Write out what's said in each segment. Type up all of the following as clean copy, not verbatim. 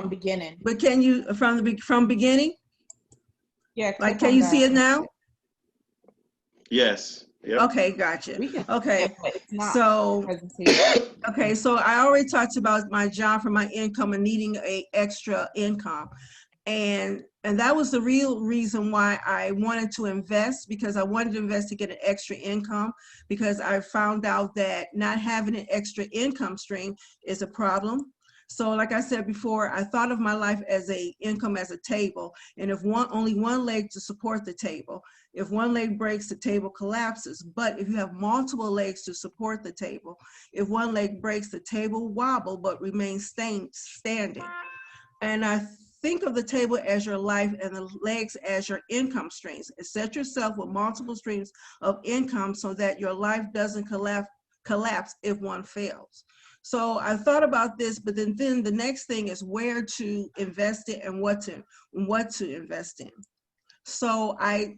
from beginning. But can you, from beginning? Yeah. Like, can you see it now? Yes. Yep. Okay, gotcha. Okay, It's not so presentation. okay, so I already talked about my job for my income and needing a extra income. And that was the real reason why I wanted to invest, because I wanted to invest to get an extra income, because I found out that not having an extra income stream is a problem. So like I said before, I thought of my life as a income as a table. And if only one leg to support the table, if one leg breaks, the table collapses. But if you have multiple legs to support the table, if one leg breaks, the table wobble but remains standing. And I think of the table as your life and the legs as your income streams. Set yourself with multiple streams of income so that your life doesn't collapse if one fails. So I thought about this, but then the next thing is where to invest it and what to invest in. So I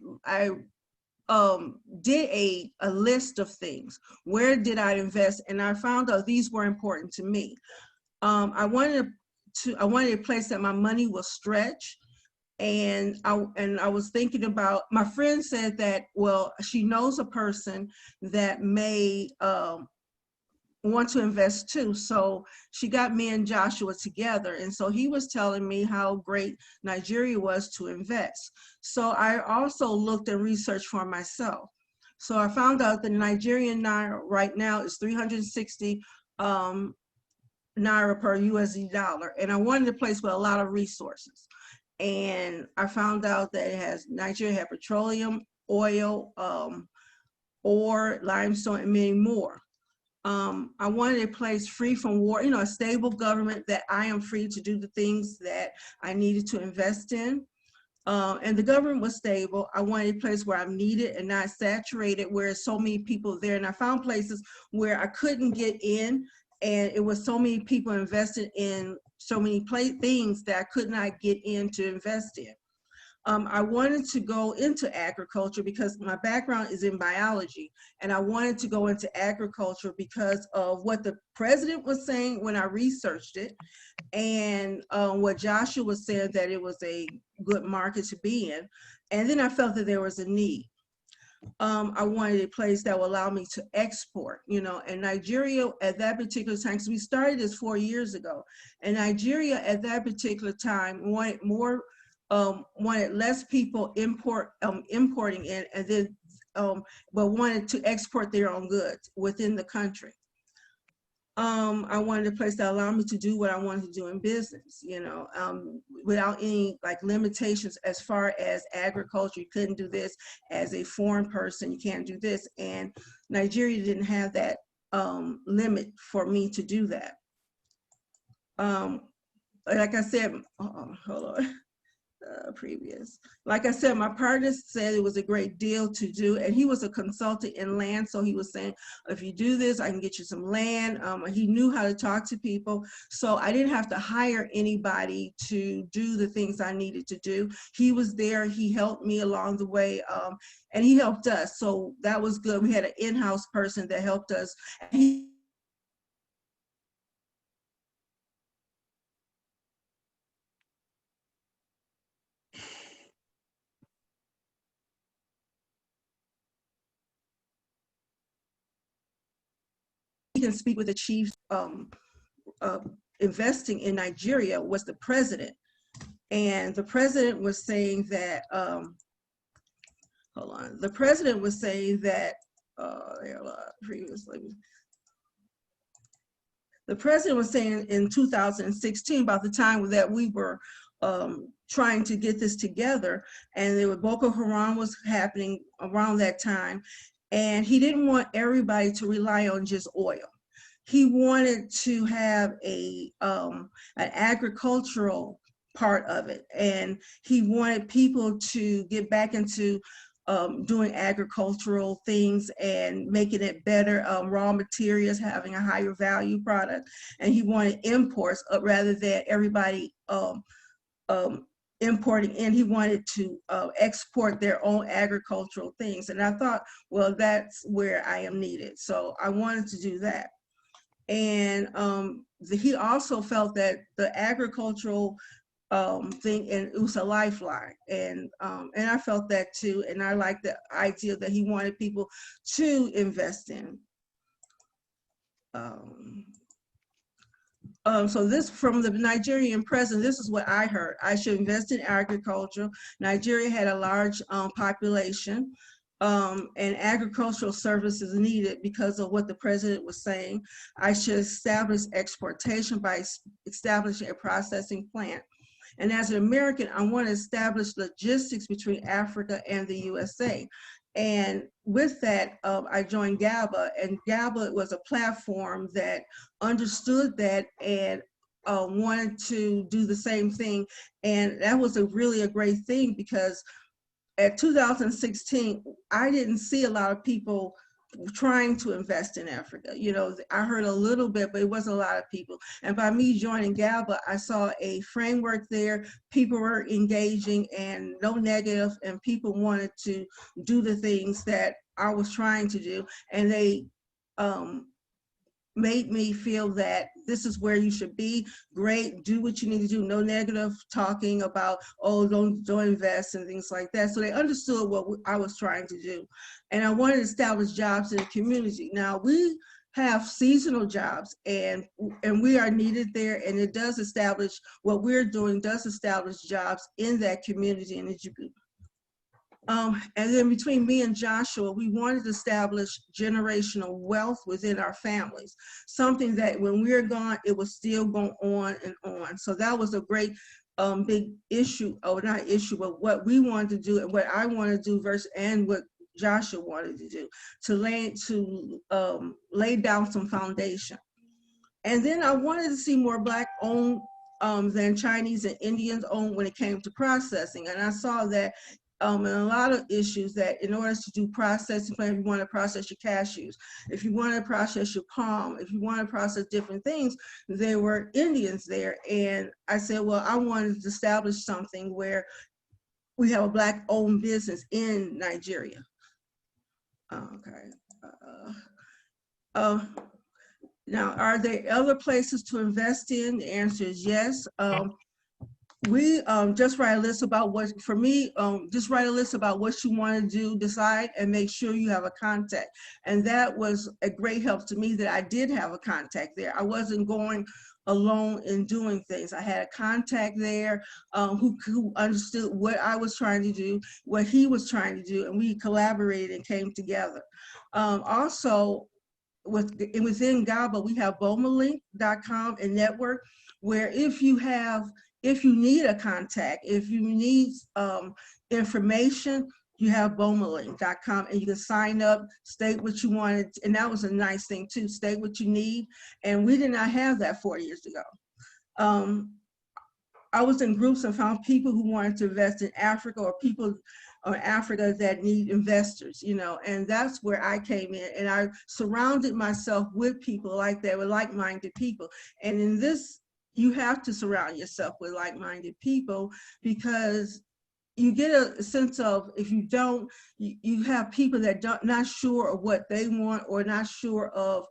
did a list of things. Where did I invest? And I found out these were important to me. I wanted a place that my money will stretch. And I was thinking about, my friend said that, well, she knows a person that may want to invest too. So she got me and Joshua together. And so he was telling me how great Nigeria was to invest. So I also looked and researched for myself. So I found out the Nigerian naira right now is 360 naira per USD dollar. And I wanted a place with a lot of resources. And I found out that Nigeria had petroleum, oil, ore, limestone, and many more. I wanted a place free from war, a stable government that I am free to do the things that I needed to invest in. And the government was stable. I wanted a place where I'm needed and not saturated, where there's so many people there. And I found places where I couldn't get in, and it was so many people invested in so many things that I could not get in to invest in. I wanted to go into agriculture because my background is in biology, and I wanted to go into agriculture because of what the president was saying when I researched it, and what Joshua was saying, that it was a good market to be in. And then I felt that there was a need. I wanted a place that would allow me to export, and Nigeria at that particular time, because we started this 4 years ago, and Nigeria at that particular time wanted less people importing in, and then but wanted to export their own goods within the country. I wanted a place that allowed me to do what I wanted to do in business, without any limitations as far as agriculture. You couldn't do this as a foreign person. You can't do this. And Nigeria didn't have that limit for me to do that. Like I said, hold on. Previous. Like I said, my partner said it was a great deal to do, and he was a consultant in land. So he was saying, if you do this, I can get you some land. He knew how to talk to people. So I didn't have to hire anybody to do the things I needed to do. He was there. He helped me along the way, and he helped us. So that was good. We had an in-house person that helped us. Can speak with the chief investing in Nigeria was the president. And the president was saying that, hold on, the president was saying that, previously, the president was saying in 2016, about the time that we were trying to get this together, and there was Boko Haram was happening around that time. And he didn't want everybody to rely on just oil. He wanted to have an agricultural part of it. And he wanted people to get back into doing agricultural things and making it better, raw materials, having a higher value product. And he wanted imports rather than everybody importing in. He wanted to export their own agricultural things. And I thought, well, that's where I am needed. So I wanted to do that. And he also felt that the agricultural thing, and it was a lifeline, and I felt that too, and I like the idea that he wanted people to invest in. So this, from the Nigerian president, this is what I heard: I should invest in agriculture. Nigeria had a large population, and agricultural services needed because of what the president was saying. I should establish exportation by establishing a processing plant. And as an American, I want to establish logistics between Africa and the USA. And with that, I joined GABA, and GABA was a platform that understood that and wanted to do the same thing. And that was really a great thing, because at 2016, I didn't see a lot of people trying to invest in Africa. You know, I heard a little bit, but it wasn't a lot of people. And by me joining GABA, I saw a framework there. People were engaging and no negative, and people wanted to do the things that I was trying to do. And they made me feel that this is where you should be. Great, do what you need to do. No negative talking about, oh, don't invest and things like that. So they understood what I was trying to do. And I wanted to establish jobs in the community. Now we have seasonal jobs, and we are needed there, and it does establish, what we're doing does establish jobs in that community in Djibouti. And then between me and Joshua, we wanted to establish generational wealth within our families, something that when we're gone, it was still going on and on. So that was a great big issue, or not issue, but what we wanted to do and what I wanted to do versus, and what Joshua wanted to do, to lay down some foundation. And then I wanted to see more Black owned than Chinese and Indians owned when it came to processing. And I saw that in a lot of issues, that in order to do processing, if you want to process your cashews, if you want to process your palm, if you want to process different things, there were Indians there. And I said, well, I wanted to establish something where we have a Black owned business in Nigeria. Okay. Now, are there other places to invest in? The answer is yes. We just write a list about what, for me, just write a list about what you want to do, decide, and make sure you have a contact. And that was a great help to me, that I did have a contact there. I wasn't going alone in doing things. I had a contact there who understood what I was trying to do, what he was trying to do, and we collaborated and came together. Also, within GABA, we have bomalink.com and network, where if you need a contact, if you need information, you have bomalink.com, and you can sign up, state what you wanted. And that was a nice thing too, state what you need. And we did not have that 4 years ago. I was in groups and found people who wanted to invest in Africa, or people or Africa that need investors, you know, and that's where I came in, and I surrounded myself with people like that, with like-minded people. And in this, you have to surround yourself with like-minded people, because you get a sense of, if you don't, you have people that not sure of what they want, or not sure of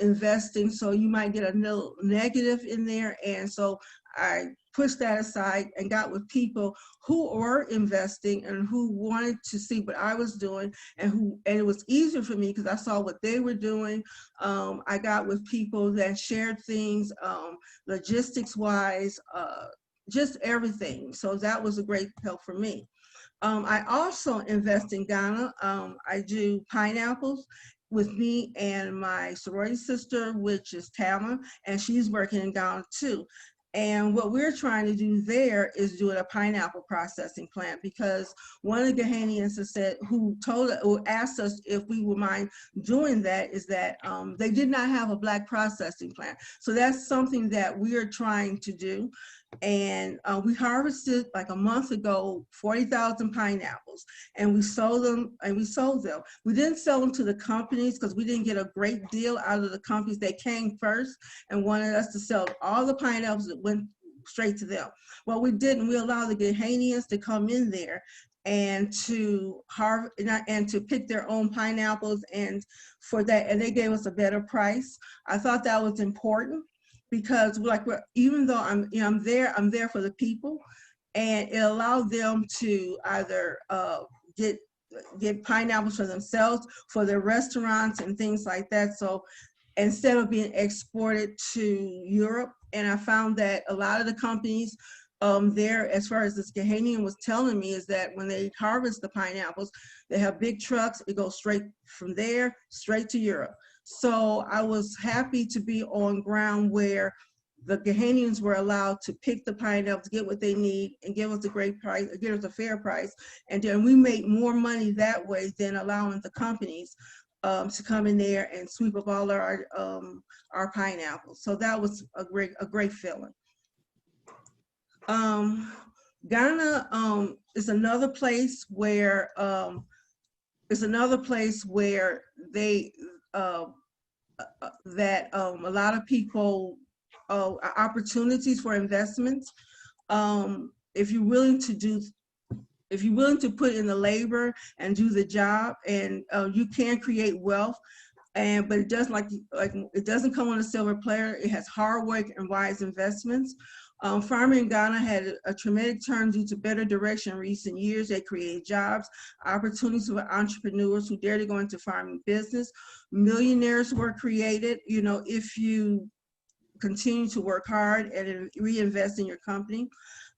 investing, so you might get a little negative in there. And so I pushed that aside and got with people who were investing and who wanted to see what I was doing, and it was easier for me because I saw what they were doing. I got with people that shared things, logistics wise, just everything. So that was a great help for me. I also invest in Ghana. I do pineapples with me and my sorority sister, which is Tama, and she's working in Ghana too. And what we're trying to do there is doing a pineapple processing plant, because one of the Ghanaians who asked us if we would mind doing that, is that they did not have a Black processing plant. So that's something that we are trying to do. And we harvested like a month ago 40,000 pineapples, and we sold them. We didn't sell them to the companies because we didn't get a great deal out of the companies. They came first and wanted us to sell all the pineapples that went straight to them. Well, we didn't. We allowed the Ghanaians to come in there and to and to pick their own pineapples, and for that, and they gave us a better price. I thought that was important because even though I'm there for the people, and it allowed them to either get pineapples for themselves, for their restaurants and things like that. So instead of being exported to Europe. And I found that a lot of the companies there, as far as this Ghanaian was telling me, is that when they harvest the pineapples, they have big trucks. It goes straight from there, straight to Europe. So I was happy to be on ground where the Ghanaians were allowed to pick the pineapples, get what they need, and give us a great price, give us a fair price. And then we made more money that way than allowing the companies to come in there and sweep up all our pineapples. So that was a great feeling. Ghana is another place where they that a lot of people opportunities for investments. If you're willing to put in the labor and do the job, and you can create wealth. But it doesn't it doesn't come on a silver platter. It has hard work and wise investments. Farming in Ghana had a tremendous turn due to better direction in recent years. They created jobs, opportunities for entrepreneurs who dare to go into farming business. Millionaires were created, if you continue to work hard and reinvest in your company.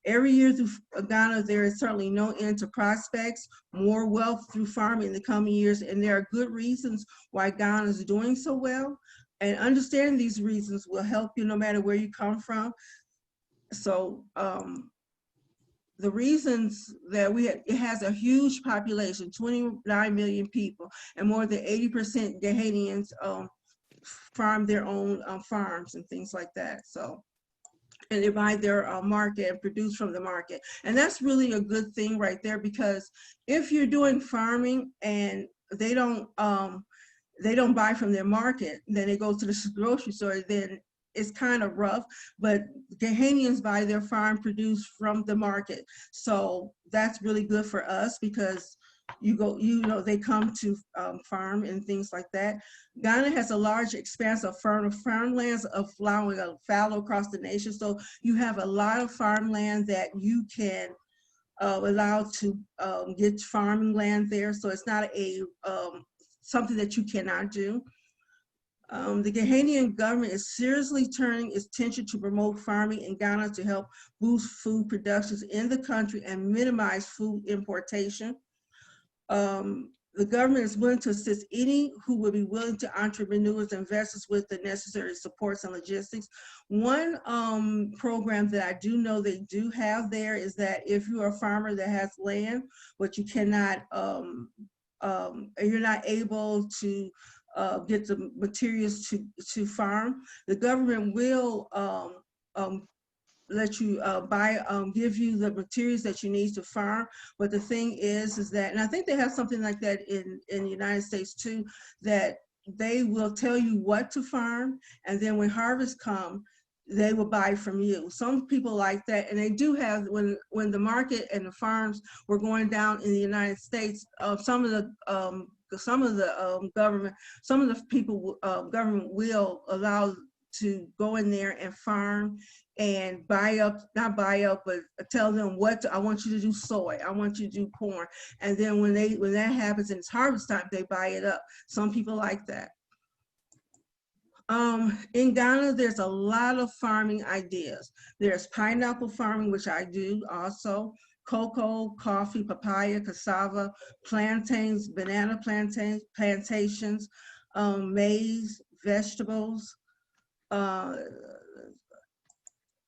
Every year through Ghana, there is certainly no end to prospects, more wealth through farming in the coming years, and there are good reasons why Ghana is doing so well. And understanding these reasons will help you no matter where you come from. So the reasons that it has a huge population, 29 million people, and more than 80% Ghanaians farm their own farms and things like that. So, and they buy their market and produce from the market. And that's really a good thing right there, because if you're doing farming and they don't buy from their market, then they go to the grocery store, then it's kind of rough. But Ghanaians buy their farm produce from the market. So that's really good for us, because they come to farm and things like that. Ghana has a large expanse of farmlands of fallow across the nation. So you have a lot of farmland that you can allow to get farming land there. So it's not something that you cannot do. The Ghanaian government is seriously turning its attention to promote farming in Ghana to help boost food productions in the country and minimize food importation. The government is willing to assist any who will be willing to entrepreneurs and investors with the necessary supports and logistics. One program that I do know they do have there is that if you're a farmer that has land, but you cannot, you're not able to get the materials to farm, the government will let you give you the materials that you need to farm. But the thing is that, and I think they have something like that in the United States too, that they will tell you what to farm, and then when harvest comes, they will buy from you. Some people like that, and they do have, when the market and the farms were going down in the United States, some of the government will allow to go in there and farm and not buy up, but tell them I want you to do soy, I want you to do corn. And then when that happens and it's harvest time, they buy it up. Some people like that. In Ghana, there's a lot of farming ideas. There's pineapple farming, which I do also, cocoa, coffee, papaya, cassava, plantains, banana plantations, maize, vegetables,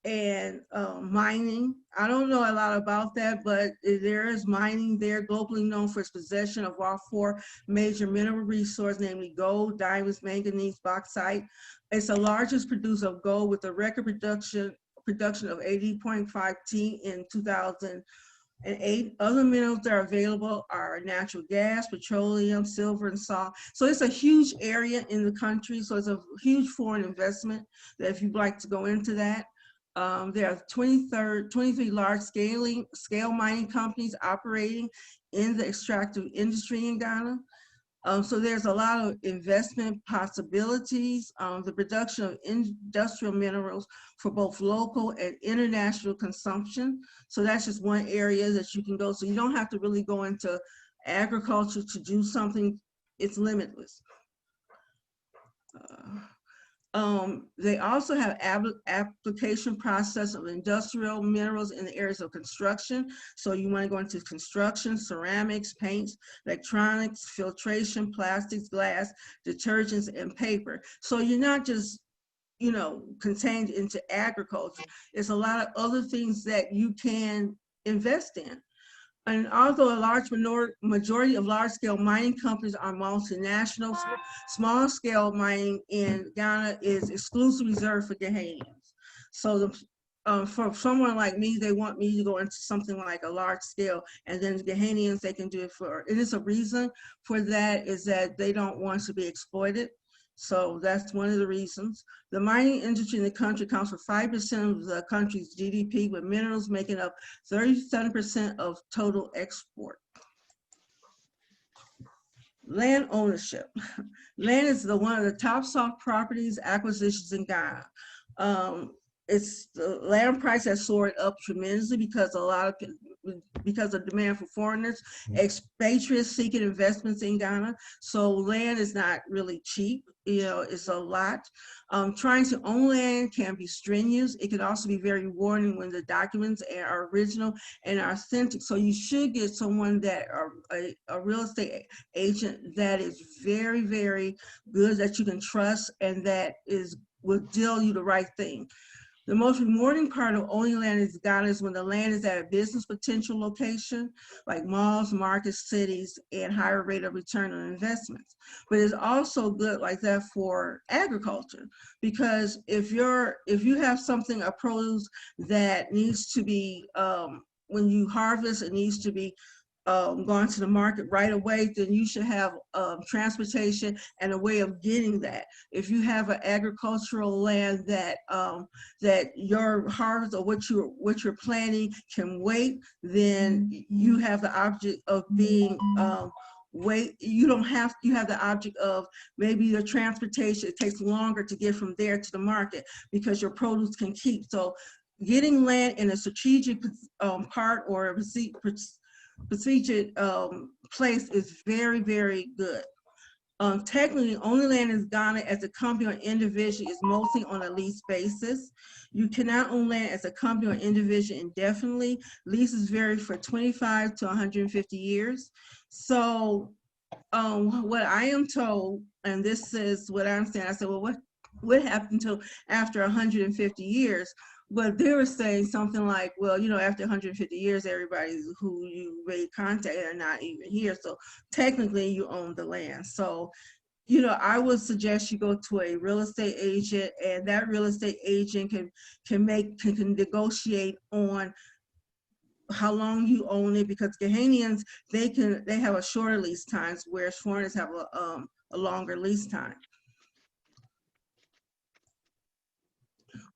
and mining. I don't know a lot about that, but there is mining there, globally known for its possession of all 4 major mineral resources, namely gold, diamonds, manganese, bauxite. It's the largest producer of gold with a record production of 80.5 T in 2008. Other minerals that are available are natural gas, petroleum, silver, and salt. So it's a huge area in the country. So it's a huge foreign investment that if you'd like to go into that. There are 23 large scale mining companies operating in the extractive industry in Ghana. So there's a lot of investment possibilities. The production of industrial minerals for both local and international consumption. So that's just one area that you can go. So you don't have to really go into agriculture to do something. It's limitless. They also have application process of industrial minerals in the areas of construction. So you want to go into construction, ceramics, paints, electronics, filtration, plastics, glass, detergents, and paper. So you're not just, you know, contained into agriculture. It's a lot of other things that you can invest in. And although a large majority of large-scale mining companies are multinational, small-scale mining in Ghana is exclusively reserved for Ghanaians. So for someone like me, they want me to go into something like a large scale, and then the Ghanaians, they can do it for, it is a reason for that is that they don't want to be exploited. So that's one of the reasons. The mining industry in the country accounts for 5% of the country's GDP, with minerals making up 37% of total export. Land ownership. Land is one of the top soft properties acquisitions in Ghana. It's the land price has soared up tremendously because of demand for foreigners, expatriates seeking investments in Ghana. So land is not really cheap. You know, it's a lot. Trying to own land can be strenuous. It can also be very rewarding when the documents are original and are authentic. So you should get someone that a real estate agent that is very, very good, that you can trust, and that will deal you the right thing. The most rewarding part of owning land in Ghana is when the land is at a business potential location, like malls, markets, cities, and higher rate of return on investments. But it's also good like that for agriculture, because if you have something, a produce that needs to be, when you harvest, it needs to be going to the market right away, then you should have transportation and a way of getting that. If you have an agricultural land that that your harvest or what you're planting can wait, then you have the object of being you have the object of maybe the transportation. It takes longer to get from there to the market because your produce can keep. So getting land in a strategic part or a strategic place is very, very good. Technically, owning land in Ghana as a company or individual is mostly on a lease basis. You cannot own land as a company or individual indefinitely. Leases vary for 25 to 150 years. So what I am told, and this is what I understand, I said, well, what happened to after 150 years? But they were saying something like, well, you know, after 150 years, everybody who you made contact are not even here. So technically you own the land. So, you know, I would suggest you go to a real estate agent, and that real estate agent can negotiate on how long you own it, because Ghanaians, they have a shorter lease times, whereas foreigners have a longer lease time.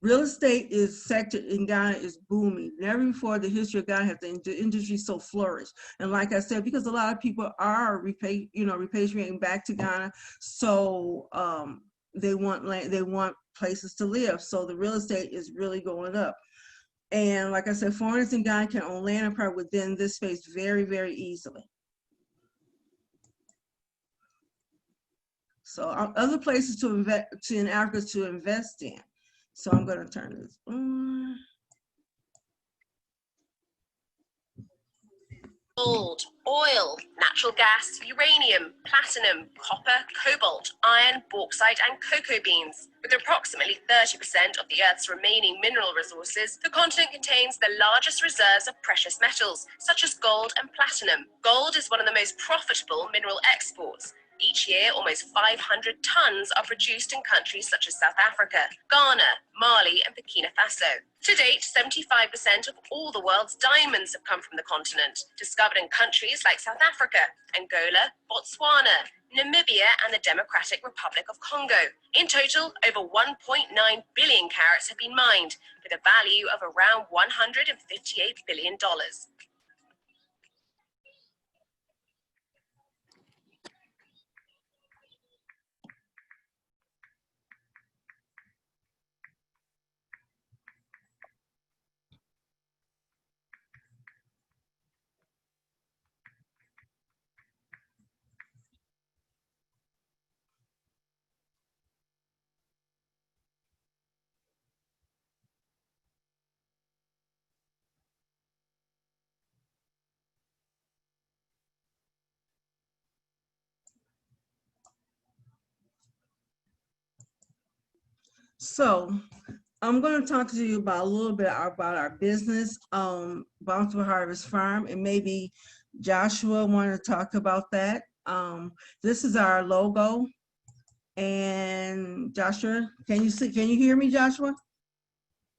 Real estate sector in Ghana is booming. Never before the history of Ghana has the industry so flourished. And like I said, because a lot of people are repatriating back to Ghana, so they want land, they want places to live. So the real estate is really going up. And like I said, foreigners in Ghana can own land and property within this space very, very easily. So other places to invest in Africa to invest in. So I'm going to turn this on. Gold, oil, natural gas, uranium, platinum, copper, cobalt, iron, bauxite, and cocoa beans. With approximately 30% of the Earth's remaining mineral resources, the continent contains the largest reserves of precious metals, such as gold and platinum. Gold is one of the most profitable mineral exports. Each year, almost 500 tons are produced in countries such as South Africa, Ghana, Mali, and Burkina Faso. To date, 75% of all the world's diamonds have come from the continent, discovered in countries like South Africa, Angola, Botswana, Namibia, and the Democratic Republic of Congo. In total, over 1.9 billion carats have been mined, with a value of around $158 billion. So I'm going to talk to you about a little bit about our business, Bountiful Harvest Farm, and maybe Joshua wanted to talk about that. This is our logo. And Joshua, can you hear me, Joshua?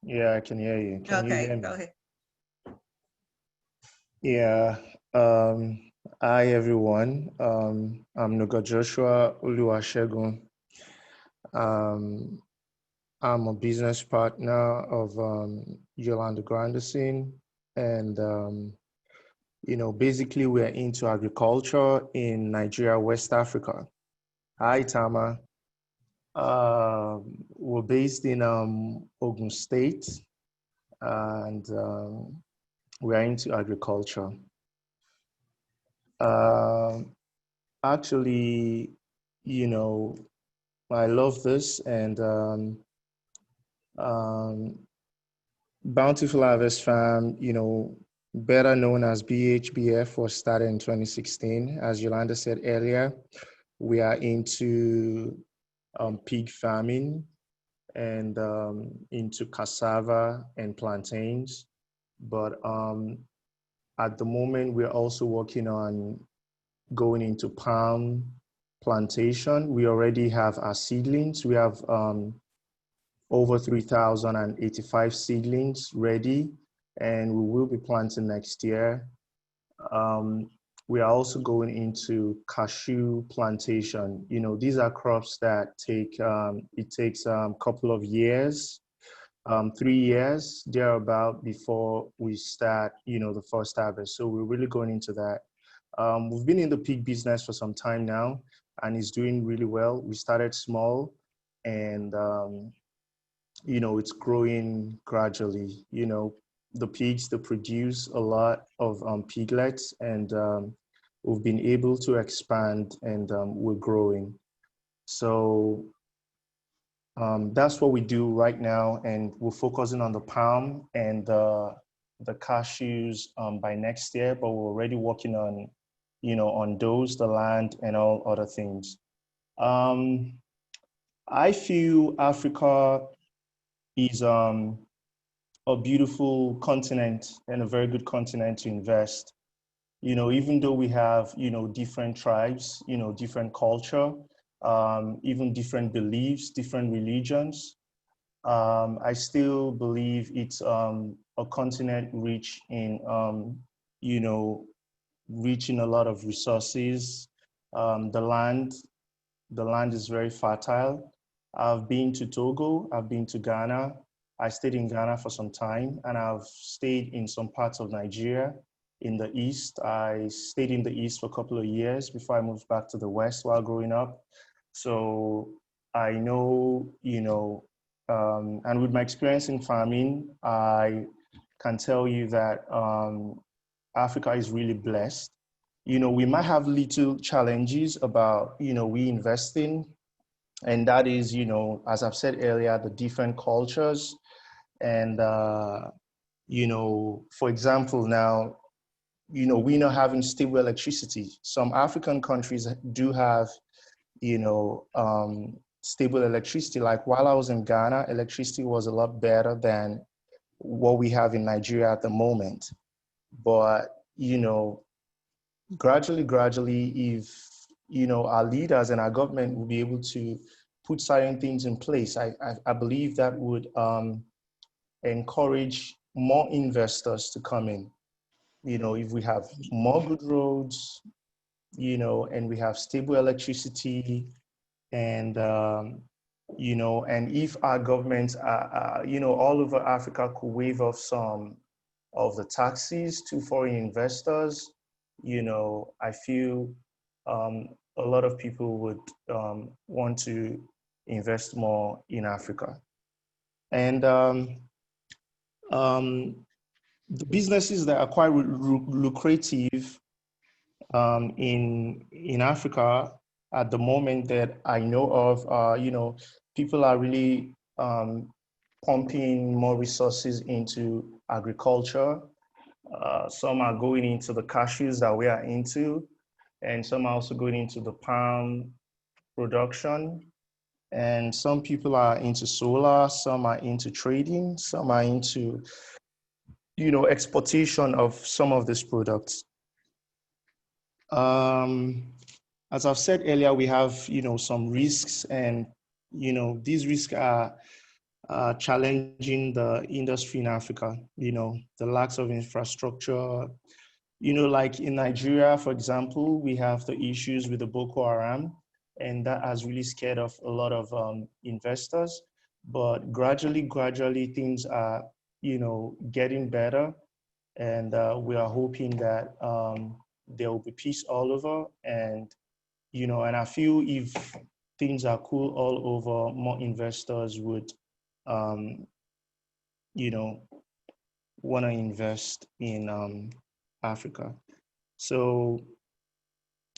Yeah, I can hear you. Can you hear Okay, me? go ahead. Yeah. Hi everyone. I'm Nuga Joshua Oluwasegun. I'm a business partner of Yolanda Grandison, and basically we're into agriculture in Nigeria, West Africa. Hi, Tama. We're based in Ogun State, and we are into agriculture. Actually, I love this, and Bountiful Harvest Farm, better known as BHBF, was started in 2016. As Yolanda said earlier, we are into pig farming and into cassava and plantains. But at the moment, we're also working on going into palm plantation. We already have our seedlings. We have over 3,085 seedlings ready, and we will be planting next year. We are also going into cashew plantation. These are crops that it takes a couple of years, 3 years thereabout before we start, the first harvest. So we're really going into that. We've been in the pig business for some time now, and it's doing really well. We started small, and it's growing gradually. The pigs, they produce a lot of piglets, and we've been able to expand, and we're growing. So that's what we do right now, and we're focusing on the palm and the cashews by next year, but we're already working on, on those, the land, and all other things. I feel Africa is a beautiful continent and a very good continent to invest. Even though we have, different tribes, different culture, even different beliefs, different religions, I still believe it's a continent rich in, rich in a lot of resources. The land is very fertile. I've been to Togo, I've been to Ghana. I stayed in Ghana for some time, and I've stayed in some parts of Nigeria in the East. I stayed in the East for a couple of years before I moved back to the West while growing up. So I know, and with my experience in farming, I can tell you that Africa is really blessed. We might have little challenges about, we investing, and that is, as I've said earlier, the different cultures. And, for example, now, we're not having stable electricity. Some African countries do have, stable electricity. Like while I was in Ghana, electricity was a lot better than what we have in Nigeria at the moment. But, gradually, if, our leaders and our government will be able to put certain things in place, I believe that would encourage more investors to come in. If we have more good roads, and we have stable electricity, and and if our governments are, all over Africa could waive off some of the taxes to foreign investors, I feel a lot of people would want to invest more in Africa. And the businesses that are quite lucrative in Africa at the moment that I know of, people are really pumping more resources into agriculture. Some are going into the cashews that we are into, and some are also going into the palm production. And some people are into solar, some are into trading, some are into, exportation of some of these products. As I've said earlier, we have, some risks, and, these risks are challenging the industry in Africa, the lacks of infrastructure. Like in Nigeria, for example, we have the issues with the Boko Haram, and that has really scared off a lot of investors. But gradually, things are, getting better. And we are hoping that there will be peace all over. And, and I feel if things are cool all over, more investors would, want to invest in Africa. So,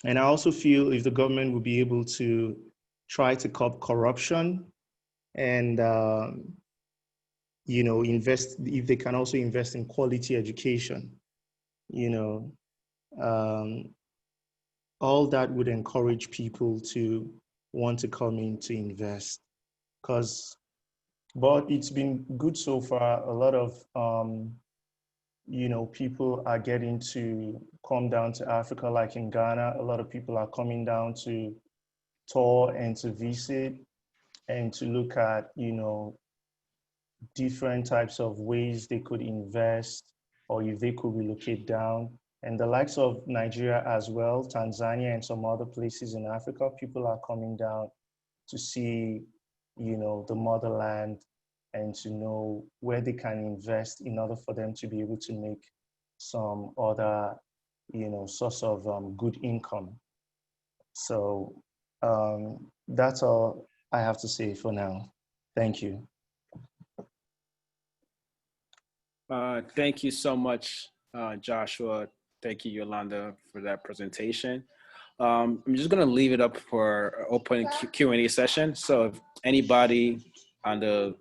and I also feel if the government will be able to try to curb corruption and, invest, if they can also invest in quality education, all that would encourage people to want to come in to invest. But it's been good so far. A lot of, people are getting to come down to Africa, like in Ghana. A lot of people are coming down to tour and to visit and to look at, different types of ways they could invest or if they could relocate down. And the likes of Nigeria as well, Tanzania and some other places in Africa, people are coming down to see, the motherland and to know where they can invest in order for them to be able to make some other, source of good income. So that's all I have to say for now. Thank you. Thank you so much, Joshua. Thank you, Yolanda, for that presentation. I'm just going to leave it up for open Q&A session. So if anybody on the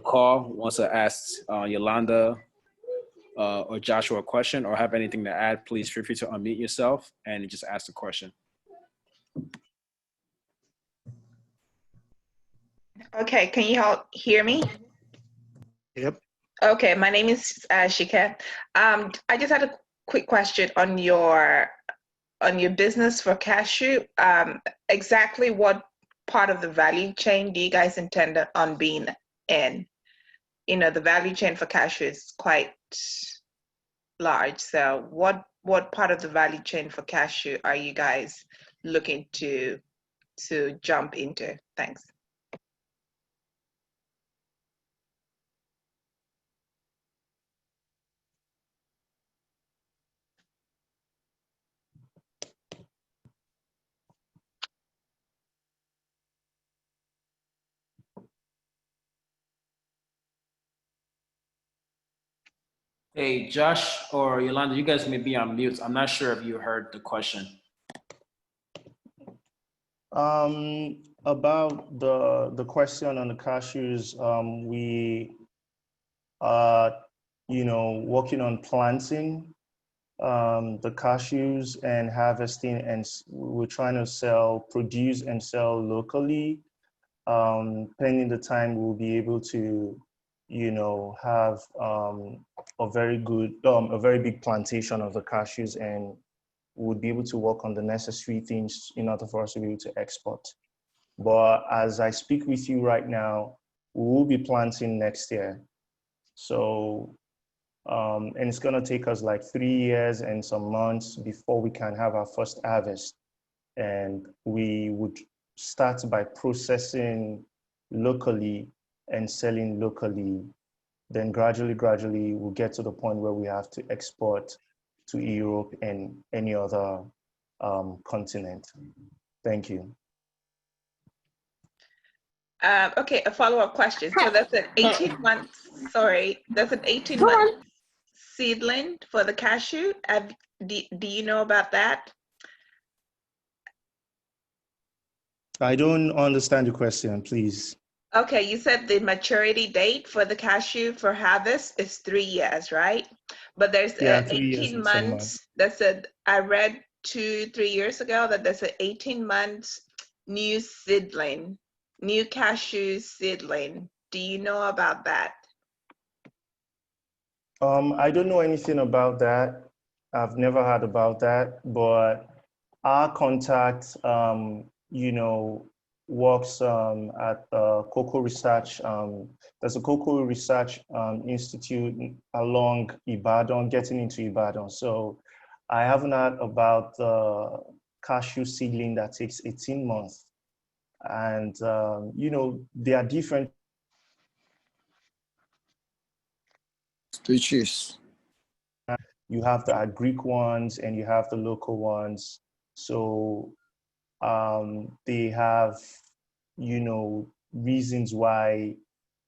call wants to ask Yolanda or Joshua a question or have anything to add, please feel free to unmute yourself and just ask the question. Okay, can you all hear me? Yep. Okay, my name is Shika. I just had a quick question on your business for cashew. Exactly what part of the value chain do you guys intend on being in? The value chain for cashew is quite large. So what part of the value chain for cashew are you guys looking to jump into? Thanks. Hey, Josh or Yolanda, you guys may be on mute. I'm not sure if you heard the question. About the question on the cashews, we are, working on planting the cashews and harvesting, and we're trying to produce and sell locally. Pending the time, we'll be able to, have a very big plantation of the cashews and, would be able to work on the necessary things in order for us to be able to export. But as I speak with you right now, we will be planting next year. So, and it's gonna take us like 3 years and some months before we can have our first harvest. And we would start by processing locally and selling locally. Then gradually, we'll get to the point where we have to export to Europe and any other continent. Thank you. Okay, a follow-up question. So that's an 18 months, sorry, that's an 18-month seedling for the cashew. Do you know about that? I don't understand your question, please. Okay, you said the maturity date for the cashew for harvest is 3 years, right? But there's Yeah, a 3 years 18 and some months. months, that's a, I read 2-3 years ago that there's an 18 months new seedling, new cashew seedling. Do you know about that? I don't know anything about that. I've never heard about that, but our contact, you know, works at Cocoa Research. There's a Cocoa Research Institute along Ibadan, getting into Ibadan. So I haven't heard about the cashew seedling that takes 18 months. And, you know, there are different species. you have the Greek ones and you have the local ones. So they have, you know, reasons why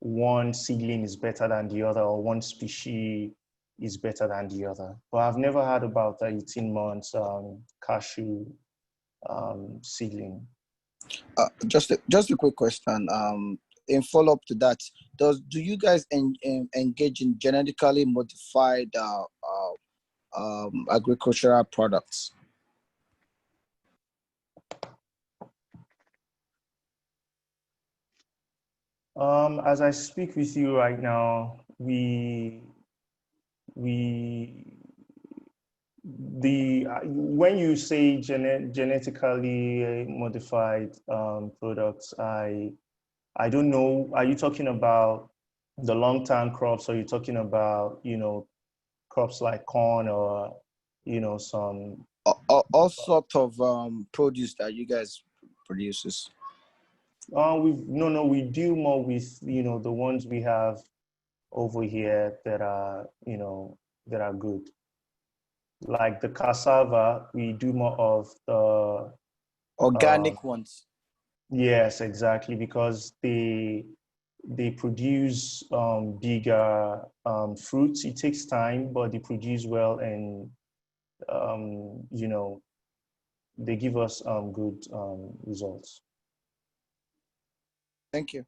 one seedling is better than the other or one species is better than the other. But I've never heard about the 18 months cashew seedling. Just a quick question. In follow up to that, do you guys engage in genetically modified agricultural products? As I speak with you right now, when you say genetically modified products, I don't know. Are you talking about the long-term crops, or are you talking about, you know, crops like corn or, you know, some all sort of produce that you guys produces? we deal more with, you know, the ones we have over here that are, you know, that are good. Like the cassava, we do more of the Organic ones. Yes, exactly, because they produce bigger fruits. It takes time, but they produce well, and you know, they give us good results. Thank you.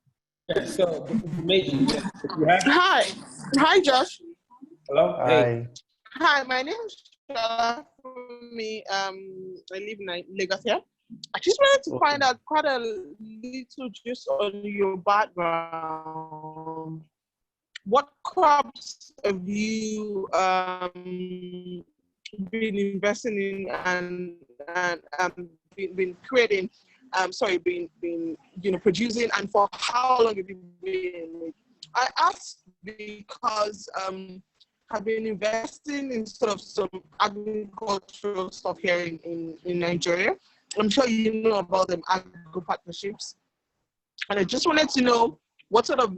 Yeah, so Meiji, if you have, Hi, Josh. hello, hey. Hi, my name is Shala. I live in Lagos here. I just wanted to find out quite a little just on your background. What crops have you been investing in and been creating? Been producing, and for how long have you been? I asked because I've been investing in sort of some agricultural stuff here in Nigeria. I'm sure you know about them agro partnerships, and I just wanted to know what sort of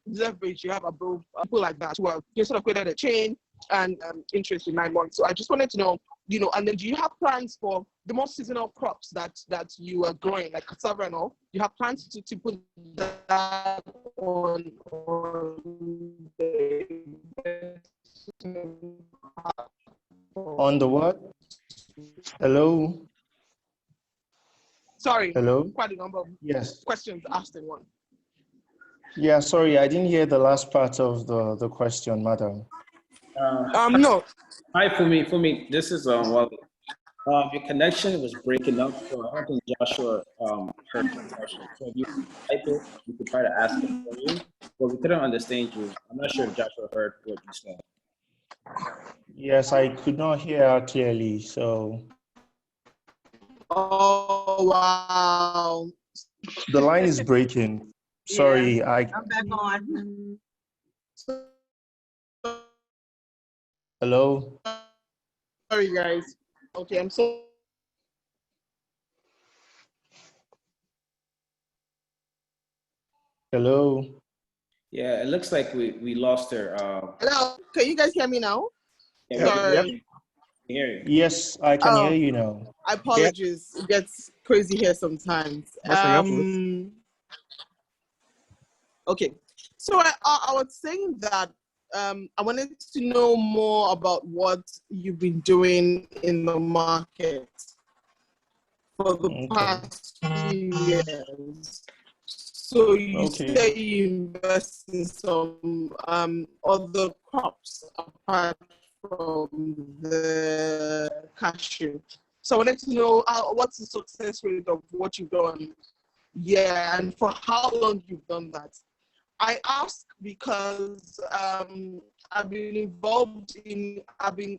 leverage you have above people like that who have sort of created a chain and interest in 9 months. So I just wanted to know, you know, and then do you have plans for the more seasonal crops that you are growing, like cassava and all? Do you have plans to put that on the what? Hello? Sorry. Hello? Quite a number of questions asked in one. Yeah, sorry, I didn't hear the last part of the question, madam. No. Hi, Fumi. This is Wally. Your connection was breaking up, so I don't think Joshua heard the question. So if you type it, we could try to ask it for you, but we couldn't understand you. I'm not sure if Joshua heard what you said. Yes, I could not hear her clearly. So Oh, wow. the line is breaking. Sorry, I'm back on. hello? Sorry, guys. Okay, I'm so Hello? Yeah, it looks like we lost her. hello. Can you guys hear me now? Yeah, we Yep. can Sorry. hear you. Yes, I can hear Oh, you now. I apologize. It gets crazy here sometimes. Okay. So I was saying that I wanted to know more about what you've been doing in the market for the Okay. past few years. So you Okay. say you invest in some other crops apart from the cashew. So I wanted to know what's the success rate of what you've done, yeah, and for how long you've done that. I ask because I've been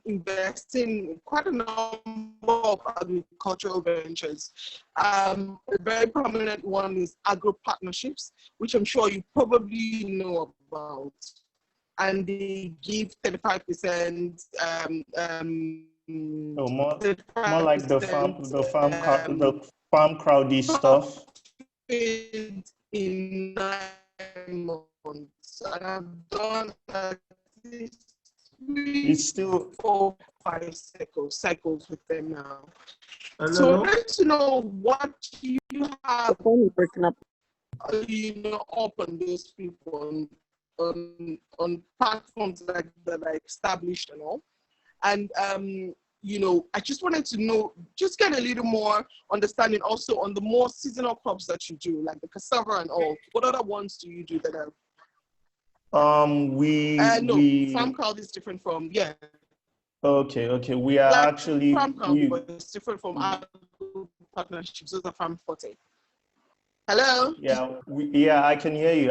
investing in quite a number of agricultural ventures. A very prominent one is agro partnerships, which I'm sure you probably know about. And they give 35%, Oh, more like the 35% the farm crowdy stuff. in 9 months, and I've done at least It's three, still 4, 5 cycles with them now. So I'd hello. like to know what you have, Breaking up. up on those people on platforms like that are established and all. And I just wanted to know, just get a little more understanding also on the more seasonal crops that you do, like the cassava and all. What other ones do you do that are? No, farm crowd is different from Okay. We are like actually farm crowd, but it's different from agro partnerships. Those are farm forte. Hello. I can hear you.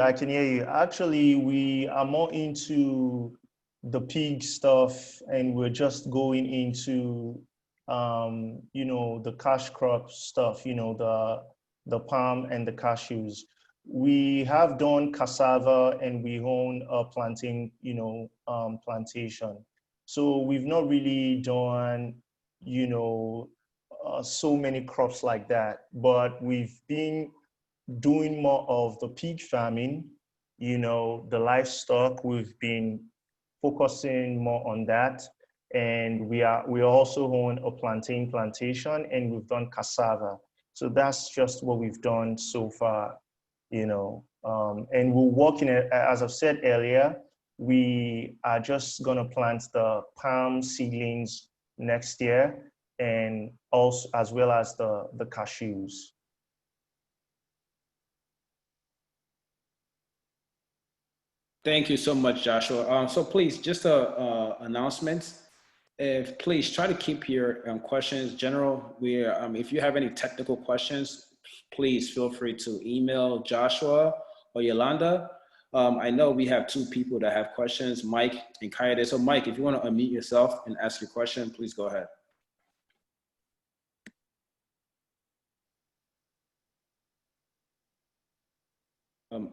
Actually, we are more into the pig stuff, and we're just going into the cash crop stuff, the palm and the cashews. We have done cassava and we own a planting, plantation. So we've not really done, so many crops like that, but we've been doing more of the pig farming, the livestock. We've been focusing more on that. And we also own a plantation, and we've done cassava. So that's just what we've done so far, and we're working, as I've said earlier, we are just gonna plant the palm seedlings next year, and also as well as the cashews. Thank you so much, Joshua. So please, just a announcement. If please try to keep your questions general. If you have any technical questions, please feel free to email Joshua or Yolanda. I know we have two people that have questions, Mike and Kayode. So Mike, if you want to unmute yourself and ask your question, please go ahead.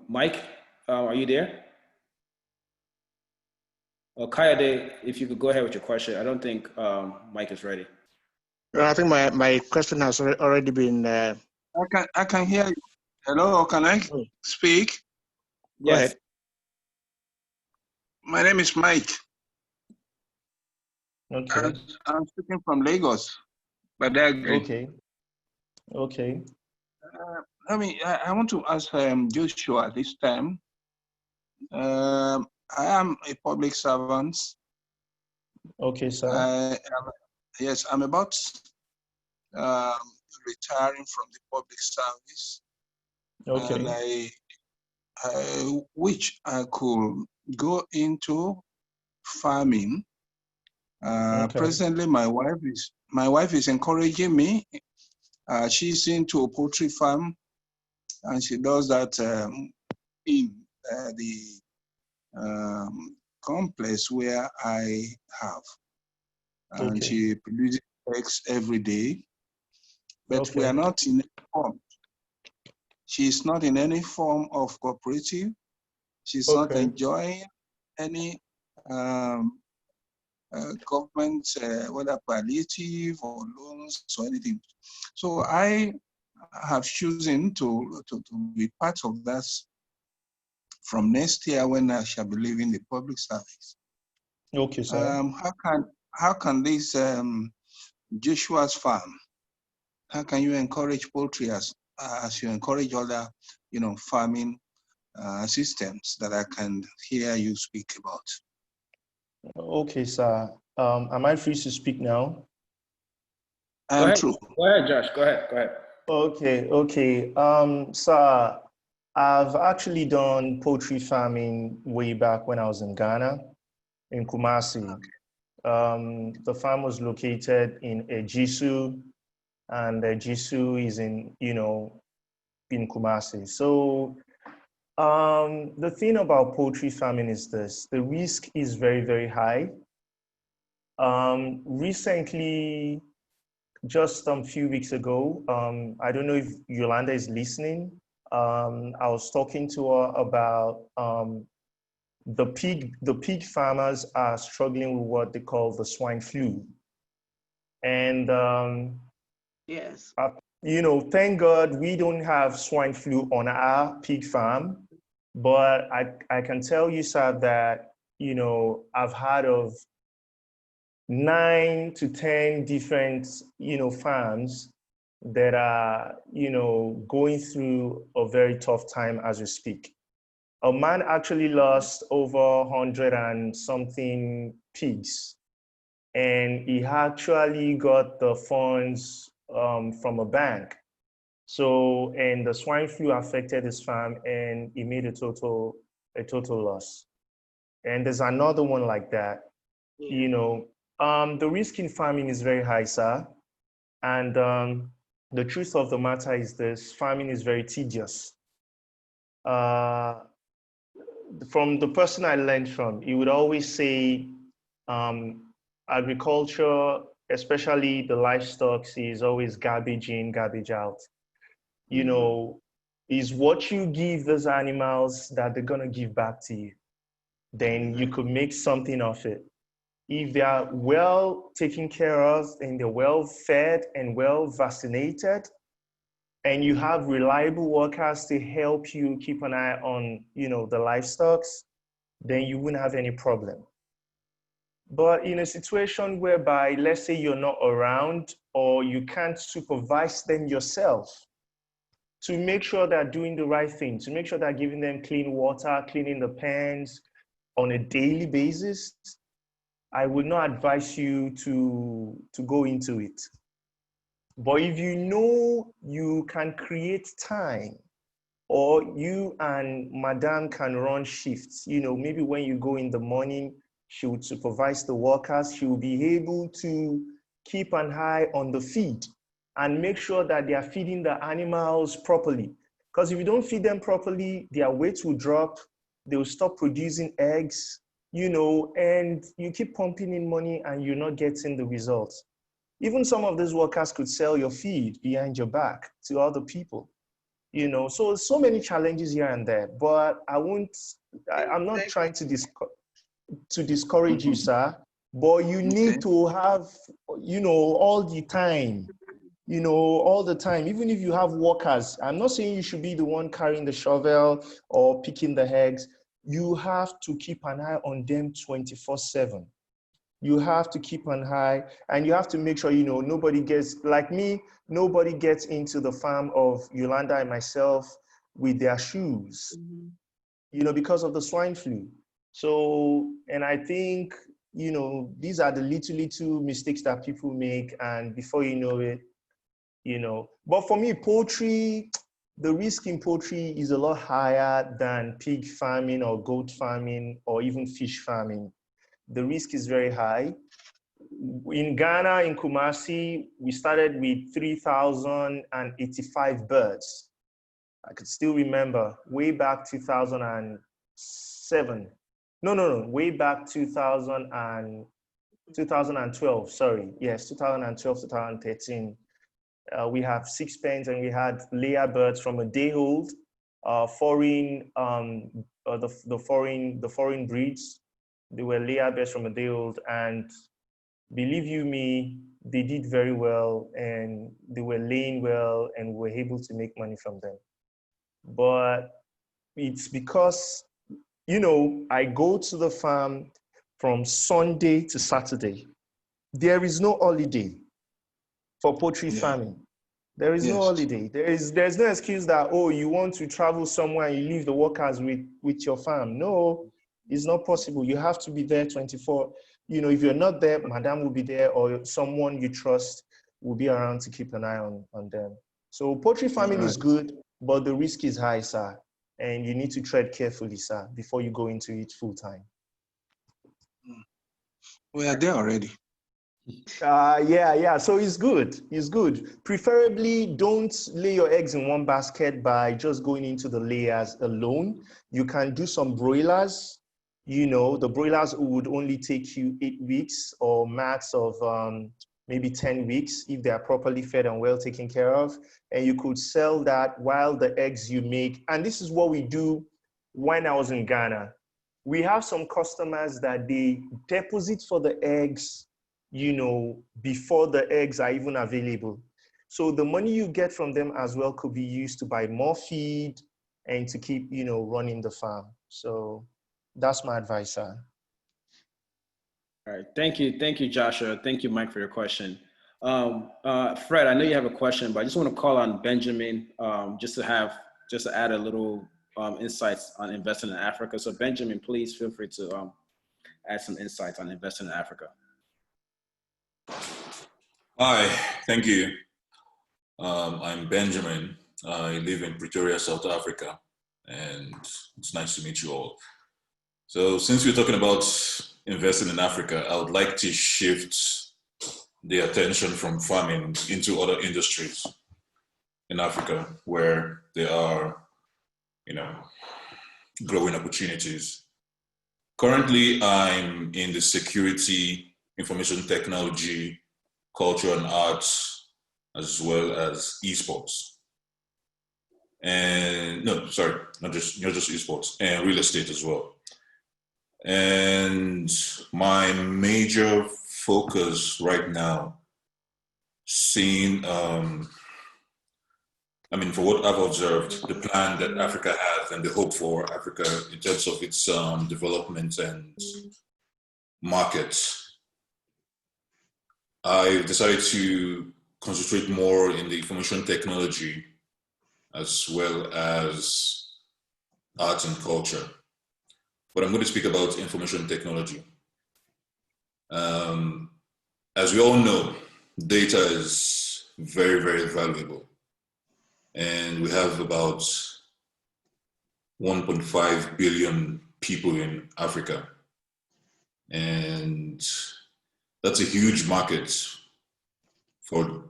Mike, are you there? Well, Kayode, if you could go ahead with your question. I don't think Mike is ready. I think my question has already been. I can hear you. Hello, can I speak? Go ahead. My name is Mike. Okay. I'm speaking from Lagos, Badagry. Okay. I want to ask Joshua this time. I am a public servant. Okay, sir. Yes, I'm about retiring from the public service. Okay. And I wish I could go into farming. Okay. Presently, my wife is encouraging me. She's into a poultry farm, and she does that in the complex where I have. and Okay. she produces eggs every day. But we Okay. are not in any form. She is not in any form of cooperative. She's not Okay. enjoying any government, whether palliative or loans or anything. So I have chosen to be part of that from next year when I shall be leaving the public service. Okay, sir. How can this Joshua's farm? How can you encourage poultry as you encourage other, farming systems that I can hear you speak about? Okay, sir. Am I free to speak now? Go ahead. True. Go ahead, Josh. Go ahead. Go ahead. Okay. Sir, I've actually done poultry farming way back when I was in Ghana, in Kumasi. The farm was located in Ejisu, and Ejisu is in Kumasi. So the thing about poultry farming is this: the risk is very, very high. Recently, just a few weeks ago, I don't know if Yolanda is listening. I was talking to her about the pig farmers are struggling with what they call the swine flu. And Yes. thank God we don't have swine flu on our pig farm. But I can tell you, sir, that I've heard of 9 to 10 different farms that are going through a very tough time as we speak. A man actually lost over 100 and something pigs, and he actually got the funds from a bank. So, and the swine flu affected his farm, and he made a total loss. And there's another one like that. The risk in farming is very high, sir. And the truth of the matter is this: farming is very tedious. From the person I learned from, he would always say, agriculture, especially the livestock, is always garbage in, garbage out. Is what you give those animals that they're gonna give back to you. Then you could make something of it. If they are well taken care of and they're well fed and well vaccinated, and you have reliable workers to help you keep an eye on, the livestock, then you wouldn't have any problem. But in a situation whereby, let's say you're not around or you can't supervise them yourself to make sure they're doing the right thing, to make sure they're giving them clean water, cleaning the pens on a daily basis, I would not advise you to go into it. But if you can create time, or you and madam can run shifts, maybe when you go in the morning, she would supervise the workers. She will be able to keep an eye on the feed and make sure that they are feeding the animals properly. Because if you don't feed them properly, their weight will drop, they will stop producing eggs, and you keep pumping in money and you're not getting the results. Even some of these workers could sell your feed behind your back to other people. So many challenges here and there, but I'm not trying to discourage you, sir, but you need to have, all the time, even if you have workers. I'm not saying you should be the one carrying the shovel or picking the eggs. You have to keep an eye on them 24/7. You have to keep an eye, and you have to make sure, nobody gets, like me, nobody gets into the farm of Yolanda and myself with their shoes, because of the swine flu. So, and I think, these are the little mistakes that people make, and before you know it, but for me, poultry, the risk in poultry is a lot higher than pig farming or goat farming or even fish farming. The risk is very high. In Ghana, in Kumasi, we started with 3,085 birds. I could still remember way back 2007. No, way back 2000 and 2012, sorry. Yes, 2012, 2013. We have 6 pens, and we had layer birds from a day old, foreign, the foreign breeds. They were layer birds from a day old, and believe you me, they did very well, and they were laying well, and we were able to make money from them. But it's because, I go to the farm from Sunday to Saturday. There is no holiday for poultry farming. There is no holiday. There's no excuse that, oh, you want to travel somewhere and you leave the workers with your farm. No, it's not possible. You have to be there 24. If you're not there, madam will be there, or someone you trust will be around to keep an eye on them. So poultry farming is good, but the risk is high, sir. And you need to tread carefully, sir, before you go into it full time. We are there already. Yeah. So it's good. It's good. Preferably, don't lay your eggs in one basket by just going into the layers alone. You can do some broilers. The broilers would only take you 8 weeks or max of maybe 10 weeks if they are properly fed and well taken care of. And you could sell that while the eggs you make. And this is what we do when I was in Ghana. We have some customers that they deposit for the eggs before the eggs are even available. So the money you get from them as well could be used to buy more feed and to keep, running the farm. So that's my advice, sir. All right, thank you, Joshua. Thank you, Mike, for your question. Fred, I know you have a question, but I just want to call on Benjamin just to add a little insights on investing in Africa. So Benjamin, please feel free to add some insights on investing in Africa. Hi, thank you. I'm Benjamin. I live in Pretoria, South Africa, and it's nice to meet you all. So since we're talking about investing in Africa, I would like to shift the attention from farming into other industries in Africa where there are, growing opportunities. Currently, I'm in the security, information technology, culture and arts, as well as esports. And not just esports, and real estate as well. And my major focus right now, for what I've observed, the plan that Africa has and the hope for Africa in terms of its development and markets, I've decided to concentrate more in the information technology as well as arts and culture. But I'm going to speak about information technology. As we all know, data is very, very valuable. And we have about 1.5 billion people in Africa. And that's a huge market for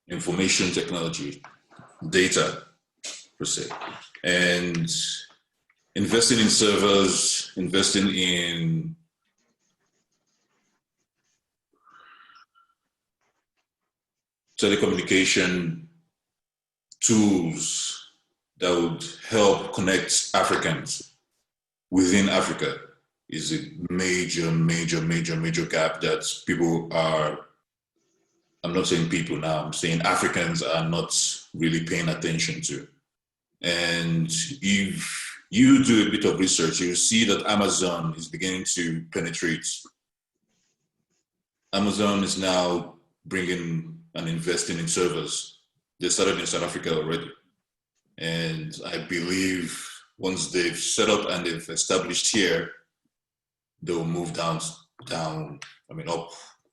information technology, data per se. And investing in servers, investing in telecommunication tools that would help connect Africans within Africa is a major gap that people are, I'm not saying people now, I'm saying Africans are not really paying attention to. And if you do a bit of research, you see that Amazon is beginning to penetrate. Amazon is now bringing and investing in servers. They started in South Africa already. And I believe once they've set up and they've established here, they'll move up,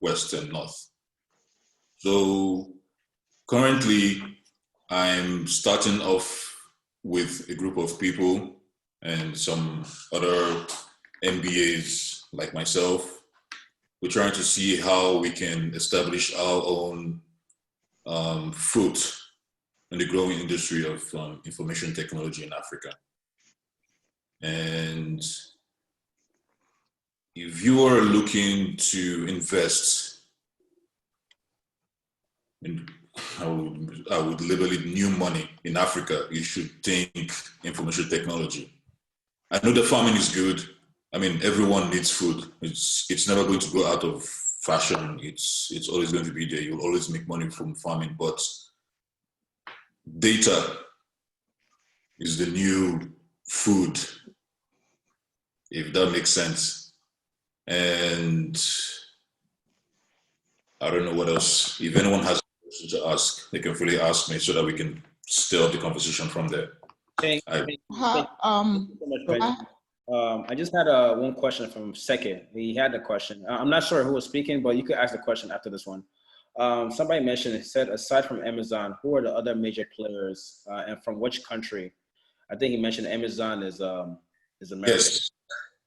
west and north. So currently, I'm starting off with a group of people and some other MBAs like myself. We're trying to see how we can establish our own foot in the growing industry of information technology in Africa. And if you are looking to invest in, I would label it new money in Africa, you should think information technology. I know the farming is good. I mean, everyone needs food. It's never going to go out of fashion. It's always going to be there. You'll always make money from farming, but data is the new food, if that makes sense. And I don't know what else. If anyone has a question to ask, they can freely ask me so that we can stir up the conversation from there. I just had one question from Seke. He had the question. I'm not sure who was speaking, but you could ask the question after this one. Somebody mentioned, it said, aside from Amazon, who are the other major players and from which country? I think he mentioned Amazon is American. Yes,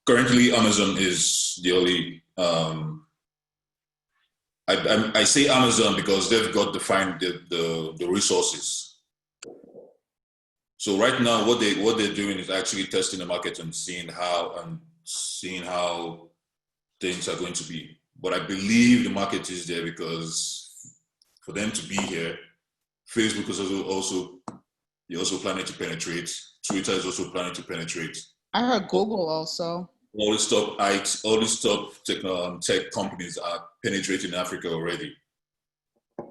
currently Amazon is the only, I say Amazon because they've got the resources. So right now, what they're doing is actually testing the market and seeing how things are going to be. But I believe the market is there because for them to be here, Facebook is also planning to penetrate. Twitter is also planning to penetrate. I heard Google also. All these top tech companies are penetrating Africa already.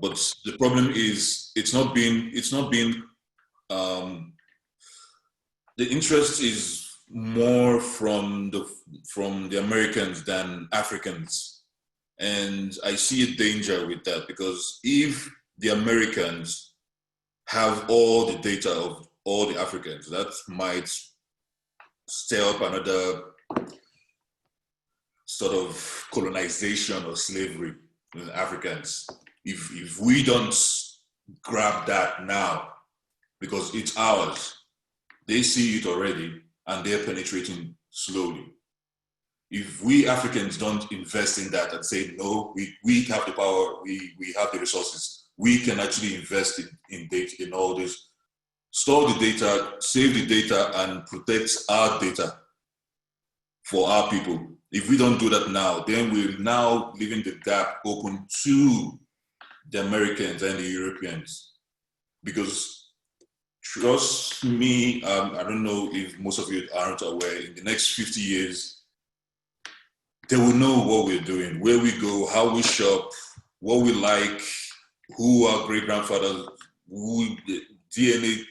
But the problem is it's not been the interest is more from the Americans than Africans. And I see a danger with that, because if the Americans have all the data of all the Africans, that might stir up another sort of colonization or slavery with Africans. If we don't grab that now, because it's ours, they see it already and they're penetrating slowly. If we Africans don't invest in that and say, no, we have the power, we have the resources, we can actually invest in data, in all this, store the data, save the data, and protect our data for our people. If we don't do that now, then we're now leaving the gap open to the Americans and the Europeans. Because trust me, I don't know if most of you aren't aware, in the next 50 years, they will know what we're doing, where we go, how we shop, what we like, who our great-grandfathers, who the DNA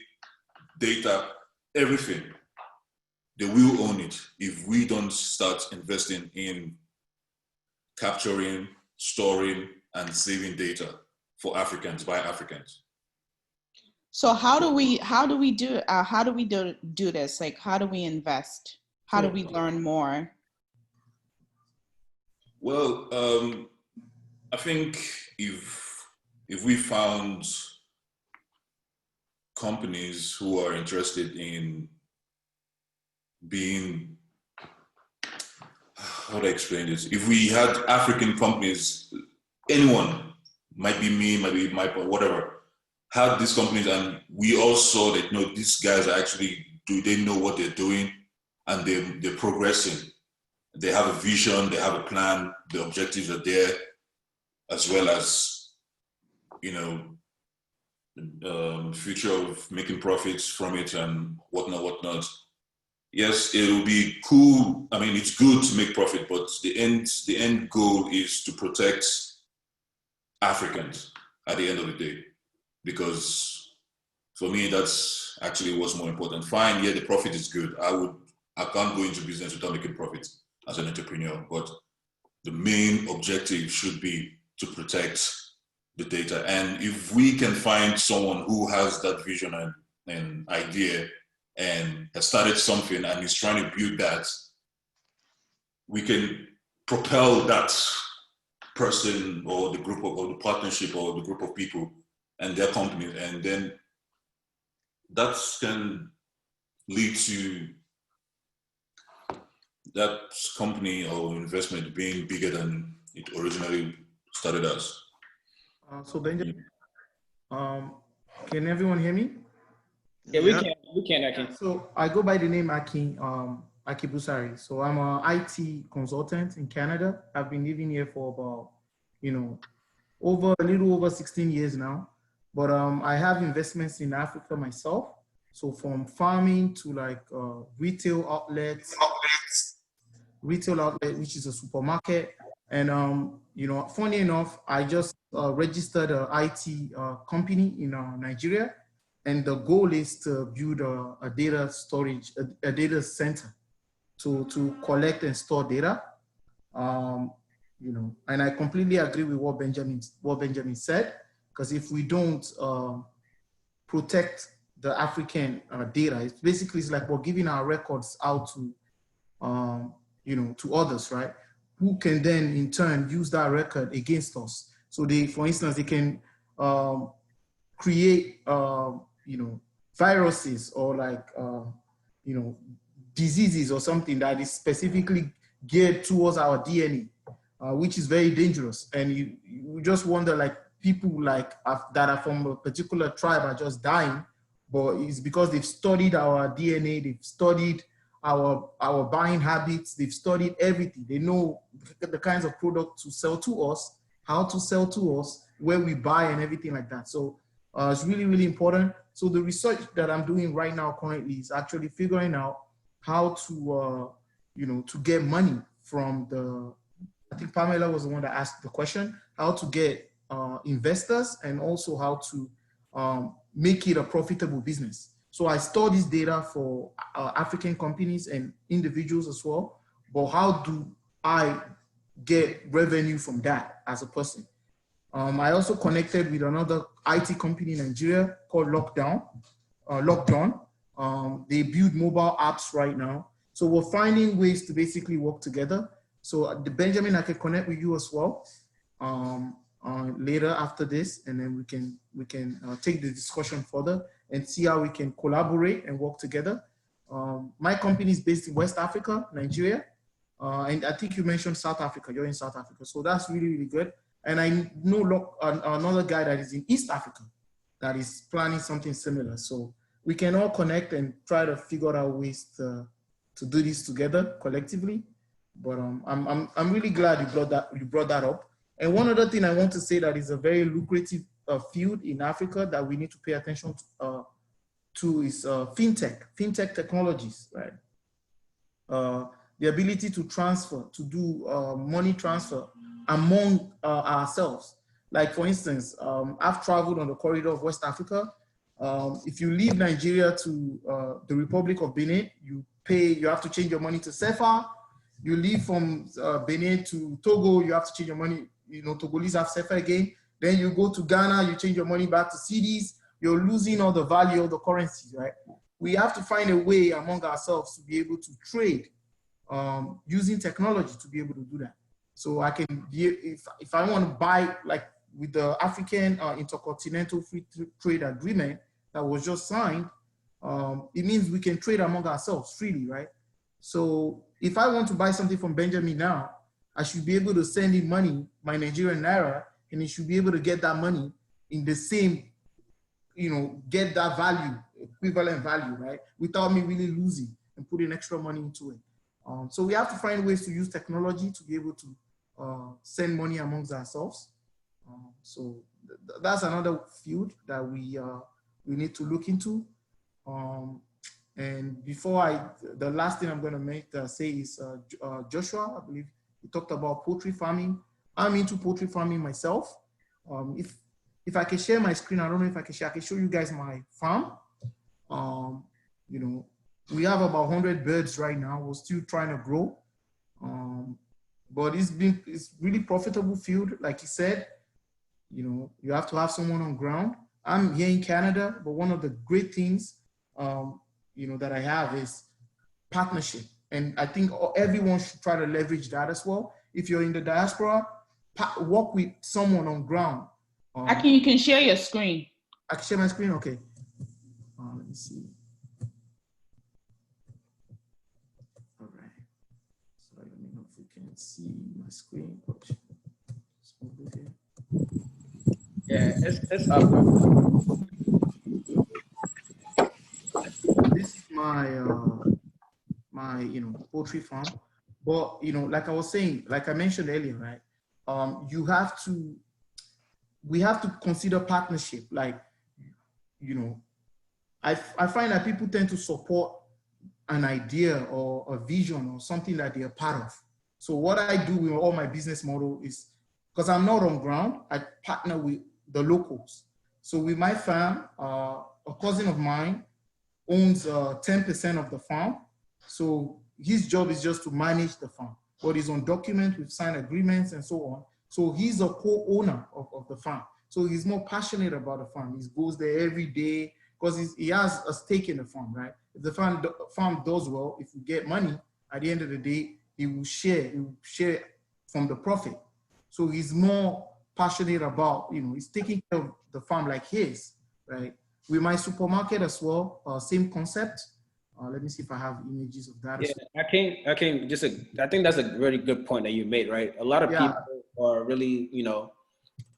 data, everything. They will own it if we don't start investing in capturing, storing, and saving data for Africans by Africans. So how do we do this? Like, how do we invest? How do we learn more? Well, I think if we found companies who are interested in being, how do I explain this? If we had African companies, anyone, might be me, might be my, whatever, had these companies, and we all saw that, these guys are actually, they know what they're doing, and they're progressing. They have a vision, they have a plan, the objectives are there, as well as, future of making profits from it and whatnot. Yes, it will be cool. I mean, it's good to make profit, but the end goal is to protect Africans at the end of the day. Because for me, that's actually what's more important. Fine, yeah, the profit is good. I can't go into business without making profit as an entrepreneur, but the main objective should be to protect the data. And if we can find someone who has that vision and idea and has started something and is trying to build that, we can propel that person or the group or the partnership or the group of people and their companies, and then that can lead to that company or investment being bigger than it originally started as. So Benjamin, can everyone hear me? Yeah, we can, Akin. So I go by the name Akin. Akibusari. So I'm an IT consultant in Canada. I've been living here for about, a little over 16 years now. But I have investments in Africa myself. So from farming to like retail outlet, which is a supermarket. And, funny enough, I just registered an IT company in Nigeria. And the goal is to build a data storage, a data center to collect and store data. And I completely agree with what Benjamin said, because if we don't protect the African data, it's like we're giving our records out to, to others, right? Who can then in turn use that record against us. So for instance, they can create, viruses or like, diseases or something that is specifically geared towards our DNA, which is very dangerous. And you just wonder, like, people like that are from a particular tribe are just dying, but it's because they've studied our DNA, they've studied our buying habits, they've studied everything. They know the kinds of products to sell to us, how to sell to us, where we buy and everything like that. So it's really, really important. So the research that I'm doing right now currently is actually figuring out how to, to get money from I think Pamela was the one that asked the question, how to get investors and also how to make it a profitable business. So I store this data for African companies and individuals as well, but how do I get revenue from that as a person? I also connected with another IT company in Nigeria called Lockdown. They build mobile apps right now. So we're finding ways to basically work together. So Benjamin, I can connect with you as well later after this, and then we can take the discussion further and see how we can collaborate and work together. My company is based in West Africa, Nigeria, and I think you mentioned South Africa. You're in South Africa, so that's really, really good. And I know another guy that is in East Africa that is planning something similar. So we can all connect and try to figure out ways to do this together collectively. But I'm really glad you brought that up. And one other thing I want to say that is a very lucrative field in Africa that we need to pay attention to is fintech technologies, right? The ability to transfer, to do money transfer among ourselves. Like for instance, I've traveled on the corridor of West Africa. If you leave Nigeria to the Republic of Benin, you have to change your money to CFA. You leave from Benin to Togo, you have to change your money, Togolese have CFA again. Then you go to Ghana, you change your money back to cedis. You're losing all the value of the currencies, right? We have to find a way among ourselves to be able to trade using technology to be able to do that. So I can, if I want to buy, like with the African Intercontinental Free Trade Agreement that was just signed, it means we can trade among ourselves freely, right? So if I want to buy something from Benjamin now, I should be able to send him money, my Nigerian Naira, and he should be able to get that money in the same, get that value, equivalent value, right? Without me really losing and putting extra money into it. So we have to find ways to use technology to be able to send money amongst ourselves. So that's another field that we need to look into. And the last thing I'm going to say is Joshua, I believe he talked about poultry farming. I'm into poultry farming myself. If I can share my screen, I don't know if I can share. I can show you guys my farm. We have about 100 birds right now. We're still trying to grow. But it's really profitable field. Like he said, you have to have someone on ground. I'm here in Canada, but one of the great things, that I have is partnership. And I think everyone should try to leverage that as well. If you're in the diaspora, work with someone on ground. You can share your screen. I can share my screen? Okay. Let me see. All right. Sorry, let me know if you can see my screen. Yeah, it's up. This is my poultry farm. But, you know, like I was saying, like I mentioned earlier, right? We have to consider partnership. Like, you know, I find that people tend to support an idea or a vision or something that they are part of. So what I do with all my business model is, because I'm not on ground, I partner with the locals. So with my farm, a cousin of mine owns 10% of the farm. So his job is just to manage the farm. But he's on document, we've signed agreements and so on. So he's a co-owner of the farm. So he's more passionate about the farm. He goes there every day because he has a stake in the farm, right? If the farm does well, if we get money, at the end of the day, he will share from the profit. So he's more passionate about, you know, he's taking care of the farm like his, right? With my supermarket as well, same concept. Let me see if I have images of that. Yeah, I think that's a really good point that you made, right? A lot of people are really, you know,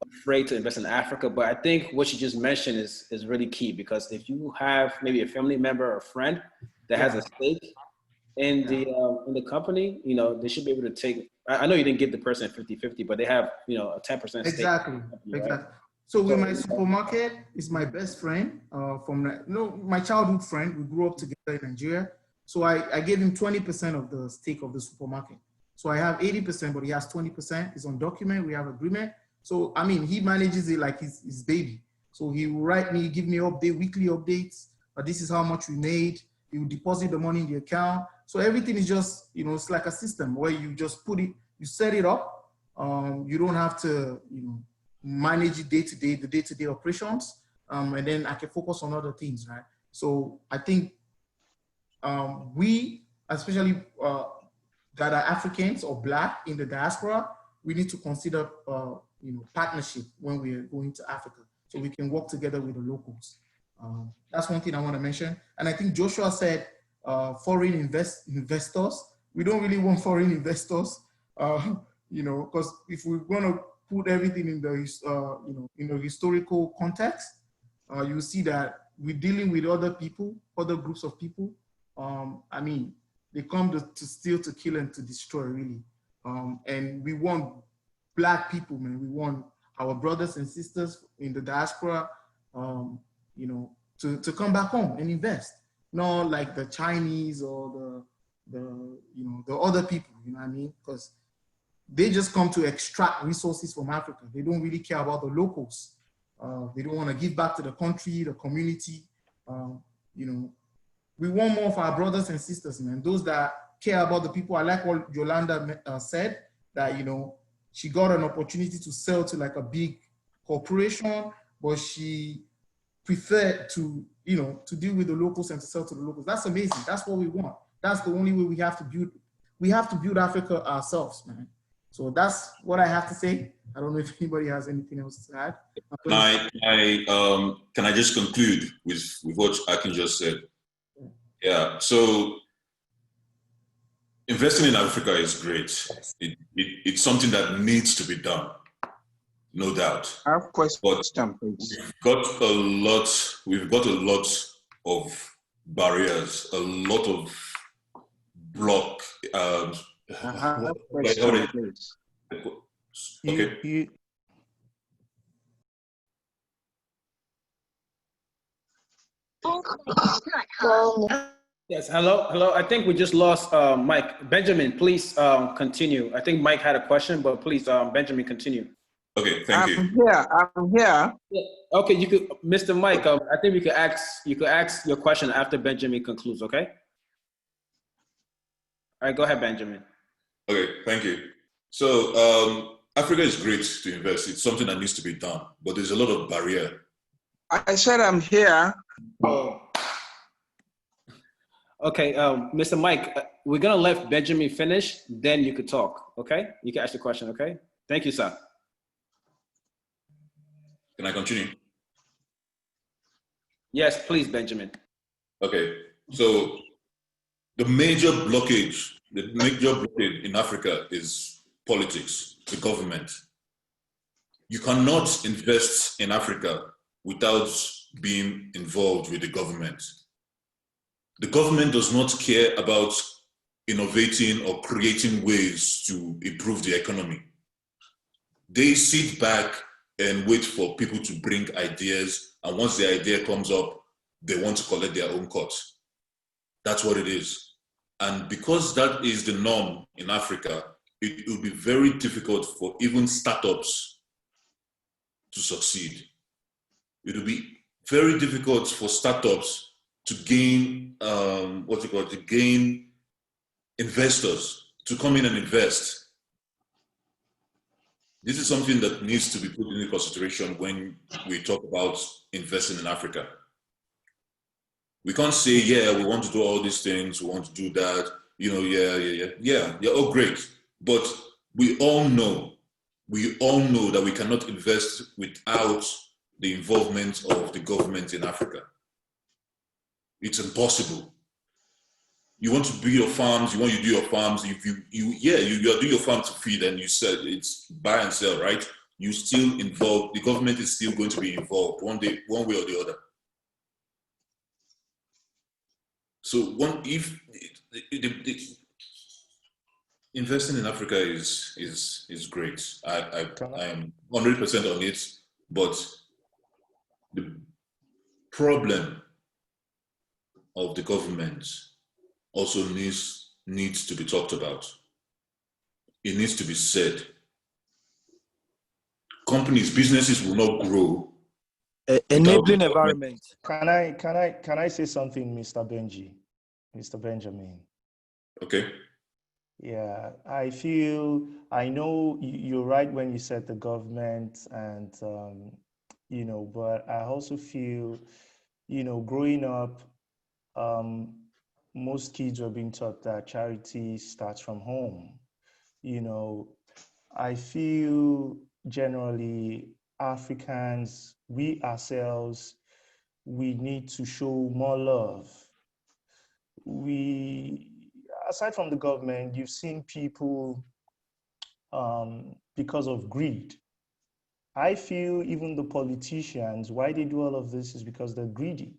afraid to invest in Africa, but I think what you just mentioned is really key, because if you have maybe a family member or a friend that has a stake in the company, you know, they should be able to take, I know you didn't give the person 50-50, but they have, you know, a 10% stake. Exactly, exactly. So with my supermarket, is my best friend my childhood friend. We grew up together in Nigeria. So I gave him 20% of the stake of the supermarket. So I have 80%, but he has 20%. It's on document, we have agreement. So, I mean, he manages it like his baby. So he will write me, give me weekly updates. This is how much we made. He will deposit the money in the account. So everything is just, you know, it's like a system where you just put it, you set it up. You don't have to, you know, manage it day-to-day, the day-to-day operations. And then I can focus on other things, right? So I think we, especially that are Africans or Black in the diaspora, we need to consider, you know, partnership when we're going to Africa, so we can work together with the locals. That's one thing I want to mention. And I think Joshua said foreign investors. We don't really want foreign investors, you know, because if we're going to put everything in the, you know, in a historical context, you see that we're dealing with other people, other groups of people. I mean, they come to steal, to kill, and to destroy, really. And we want Black people, man. We want our brothers and sisters in the diaspora, you know, to come back home and invest. Not like the Chinese or the you know, the other people, you know what I mean? Because they just come to extract resources from Africa. They don't really care about the locals. They don't want to give back to the country, the community. You know, we want more of our brothers and sisters, man. Those that care about the people. I like what Yolanda said, that, you know, she got an opportunity to sell to like a big corporation, but she preferred to, you know, to deal with the locals and to sell to the locals. That's amazing. That's what we want. That's the only way we have to build. We have to build Africa ourselves, man. So that's what I have to say. I don't know if anybody has anything else to add. Can I just conclude with what Akin just said? Yeah, so investing in Africa is great. It's something that needs to be done, no doubt. I have a question, but please. We've got a lot of barriers, a lot of block. I have a question, please. Okay. Yes, hello. I think we just lost Mike. Benjamin, please continue. I think Mike had a question, but please, Benjamin, continue. Okay, thank you. I'm here. Yeah. Okay, you could, Mr. Mike. I think you could ask your question after Benjamin concludes. Okay. All right, go ahead, Benjamin. Okay, thank you. So Africa is great to invest. It's something that needs to be done, but there's a lot of barrier. I said I'm here. Oh. Okay, Mr. Mike, we're gonna let Benjamin finish, then you could talk, okay? You can ask the question, okay? Thank you, sir. Can I continue? Yes, please, Benjamin. Okay, so the major blockage in Africa is politics, the government. You cannot invest in Africa without being involved with the government. The government does not care about innovating or creating ways to improve the economy. They sit back and wait for people to bring ideas, and once the idea comes up, they want to collect their own cut. That's what it is. And because that is the norm in Africa, it will be very difficult for even startups to succeed. It will be very difficult for startups to gain, to gain investors to come in and invest. This is something that needs to be put into consideration when we talk about investing in Africa. We can't say, yeah, we want to do all these things, we want to do that, yeah, all great. But we all know that we cannot invest without the involvement of the government in Africa. It's impossible. You want to do your farms, you do your farms. If you are doing your farm to feed, and you said it's buy and sell, right? You still involved. The government is still going to be involved one way or the other. So investing in Africa is great. I am 100% on it, but the problem of the government also needs to be talked about. It needs to be said. Companies, businesses will not grow. Enabling environment. Can I say something, Mr. Mr. Benjamin? Okay. Yeah, I know you're right when you said the government and, but I also feel, growing up, most kids were being taught that charity starts from home. I feel generally Africans, we ourselves, we need to show more love. Aside from the government, you've seen people because of greed. I feel even the politicians, why they do all of this is because they're greedy.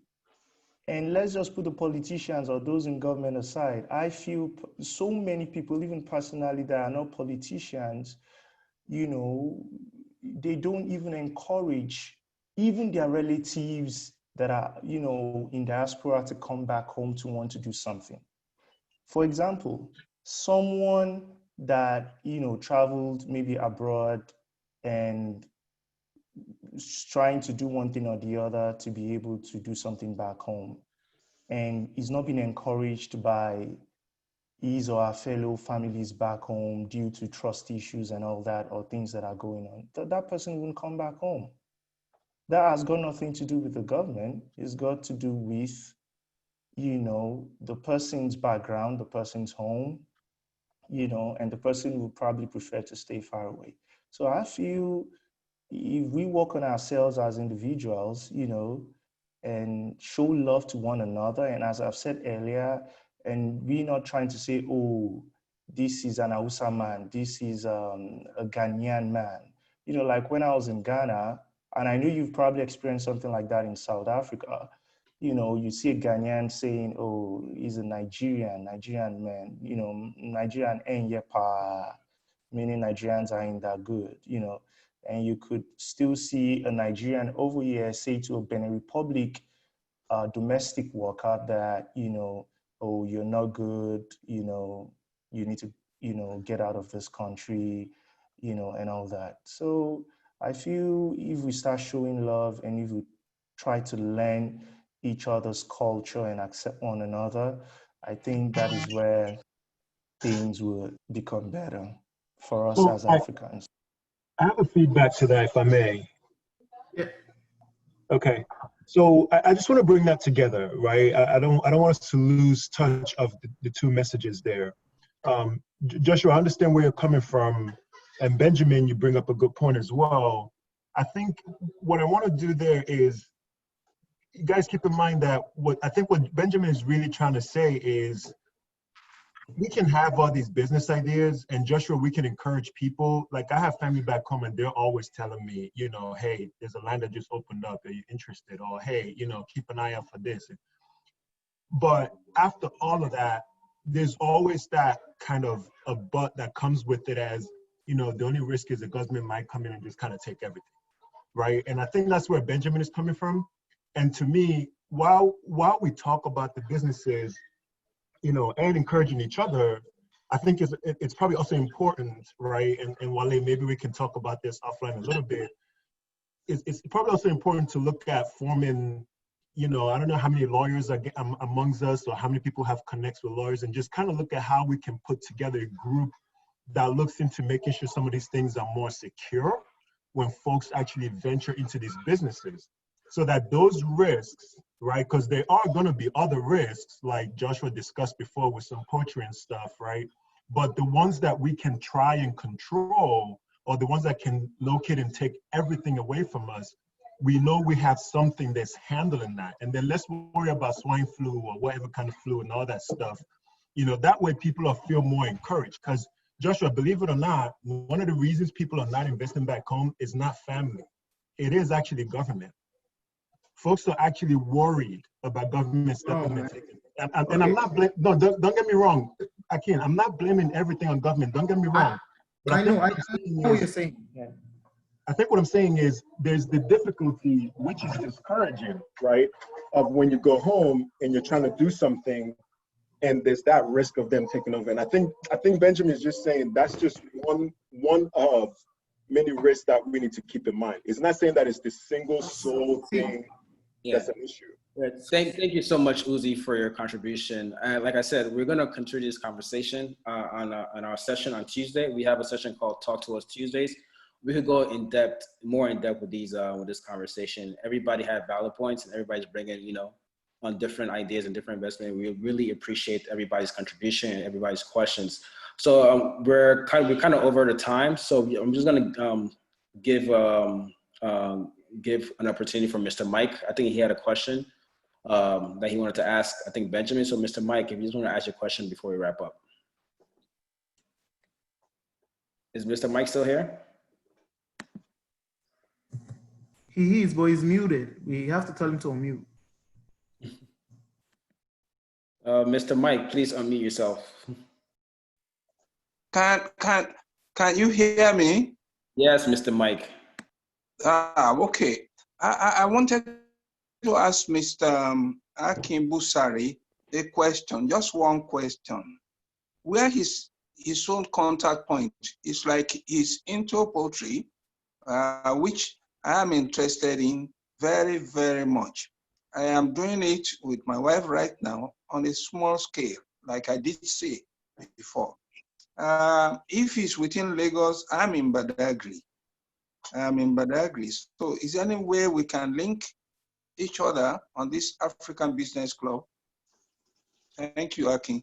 And let's just put the politicians or those in government aside. I feel so many people, even personally, that are not politicians, they don't even encourage even their relatives that are, in diaspora to come back home to want to do something. For example, someone that, traveled maybe abroad and trying to do one thing or the other to be able to do something back home, and is not being encouraged by his or her fellow families back home due to trust issues and all that, or things that are going on, that person won't come back home. That has got nothing to do with the government. It's got to do with, the person's background, the person's home, and the person would probably prefer to stay far away. So I feel if we work on ourselves as individuals, and show love to one another, and as I've said earlier, and we're not trying to say, oh, this is an Hausa man, this is a Ghanaian man. Like when I was in Ghana, and I know you've probably experienced something like that in South Africa, you see a Ghanaian saying, oh, he's a Nigerian man, Nigerian ain't yepa, meaning Nigerians aren't that good, and you could still see a Nigerian over here say to a Benin Republic domestic worker that, oh, you're not good, you need to, get out of this country, and all that. So I feel if we start showing love and if we try to learn each other's culture and accept one another, I think that is where things will become better for us as Africans. I have a feedback to that, if I may. Yeah. Okay. So I just want to bring that together, right? I don't want us to lose touch of the two messages there. Joshua, I understand where you're coming from, and Benjamin, you bring up a good point as well. I think what I want to do there is, you guys keep in mind that what Benjamin is really trying to say is, we can have all these business ideas, and Joshua, we can encourage people. Like I have family back home and they're always telling me, hey, there's a line that just opened up. Are you interested? Or, hey, keep an eye out for this. But after all of that, there's always that kind of a but that comes with it as, you know, the only risk is the government might come in and just kind of take everything, right? And I think that's where Benjamin is coming from. And to me, while we talk about the businesses, you know, and encouraging each other, I think it's probably also important, right? And Wale, maybe we can talk about this offline a little bit. It's probably also important to look at forming, you know, I don't know how many lawyers are amongst us or how many people have connects with lawyers, and just kind of look at how we can put together a group that looks into making sure some of these things are more secure when folks actually venture into these businesses, so that those risks, right? Because there are going to be other risks, like Joshua discussed before with some poultry and stuff, right? But the ones that we can try and control, or the ones that can locate and take everything away from us, we know we have something that's handling that. And then let's worry about swine flu or whatever kind of flu and all that stuff. You know, that way people will feel more encouraged. Because Joshua, believe it or not, one of the reasons people are not investing back home is not family. It is actually government. Folks are actually worried about government stepping in and taking. And I'm not blaming, no, don't get me wrong. I'm not blaming everything on government. Don't get me wrong. But I know what you're saying. Yeah. I think what I'm saying is there's the difficulty, which is discouraging, right? Of when you go home and you're trying to do something and there's that risk of them taking over. And I think Benjamin is just saying that's just one of many risks that we need to keep in mind. It's not saying that it's the single sole thing that's an issue. Thank you so much, Uzi, for your contribution. Like I said, we're going to continue this conversation on our session on Tuesday. We have a session called Talk to Us Tuesdays. We could go more in depth with with this conversation. Everybody had valid points, and everybody's bringing, you know, on different ideas and different investment. We really appreciate everybody's contribution and everybody's questions. So we're kind of over the time. So I'm just going to give an opportunity for Mr. Mike. I think he had a question that he wanted to ask, I think, Benjamin. So Mr. Mike, if you just want to ask your question before we wrap up. Is Mr. Mike still here? He is, but he's muted. We have to tell him to unmute. Mr. Mike, please unmute yourself. Can you hear me? Yes, Mr. Mike. Okay. I wanted to ask Mr. Akin Busari a question, just one question. Where his own contact point is, like he's into poultry, which I am interested in very, very much. I am doing it with my wife right now on a small scale, like I did say before. If it's within Lagos, I'm in Badagry. So is there any way we can link each other on this African Business Club? Thank you, Akin.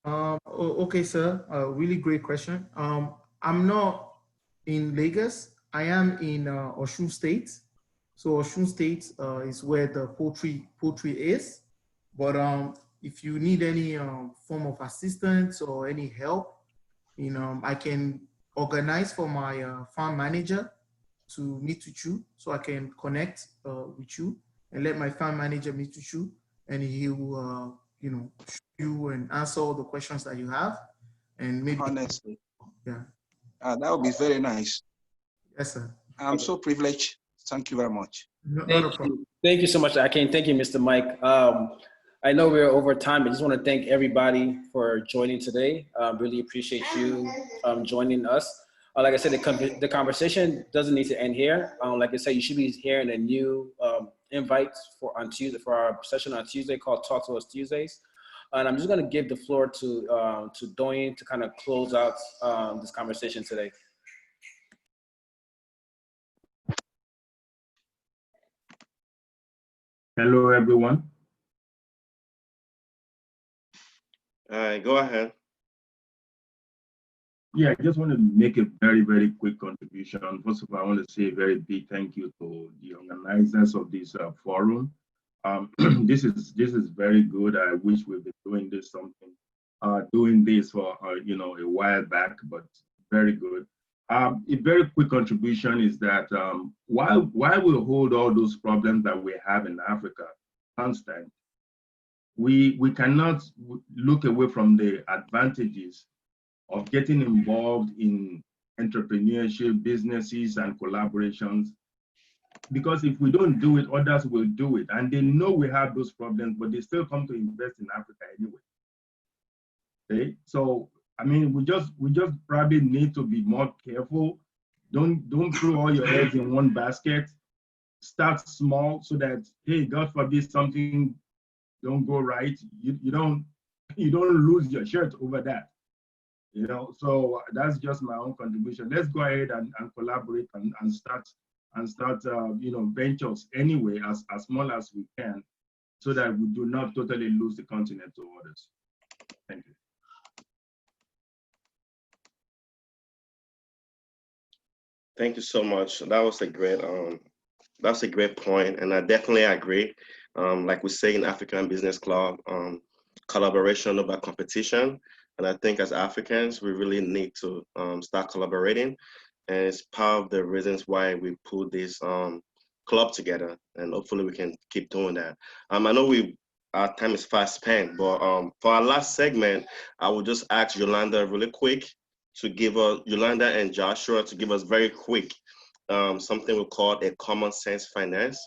Okay, sir. Really great question. I'm not in Lagos. I am in Osun State. So Osun State is where the poultry is. But if you need any form of assistance or any help, you know, I can organize for my farm manager to meet with you, so I can connect with you and let my farm manager meet with you, and he will, you know, show you and answer all the questions that you have, and maybe. Honestly, yeah, that would be very nice. Yes, sir. I'm so privileged. Thank you very much. Thank you so much, Akin. Thank you, Mr. Mike. I know we're over time, but I just want to thank everybody for joining today. Really appreciate you joining us. Like I said, the conversation doesn't need to end here. Like I said, you should be hearing a new invite for our session on Tuesday called Talk to Us Tuesdays. And I'm just going to give the floor to Doyen to kind of close out this conversation today. Hello, everyone. Go ahead. Yeah, I just want to make a very, very quick contribution. First of all, I want to say a very big thank you to the organizers of this forum. This is very good. I wish we've been doing this for you know, a while back, but very good. A very quick contribution is that while we hold all those problems that we have in Africa constant, we cannot look away from the advantages of getting involved in entrepreneurship, businesses, and collaborations. Because if we don't do it, others will do it. And they know we have those problems, but they still come to invest in Africa anyway. Okay? So, I mean, we just probably need to be more careful. Don't throw all your eggs in one basket. Start small so that, hey, God forbid something don't go right, you don't lose your shirt over that. You know, so that's just my own contribution. Let's go ahead and collaborate and start you know, ventures anyway, as small as we can, so that we do not totally lose the continent to others. Thank you. Thank you so much. That was a great point, and I definitely agree. Like we say in African Business Club, collaboration over competition. And I think as Africans, we really need to start collaborating. And it's part of the reasons why we put this club together. And hopefully we can keep doing that. I know our time is fast spent, but for our last segment, I will just ask Yolanda really quick to give us, Yolanda and Joshua, to give us very quick something we call a common sense finance.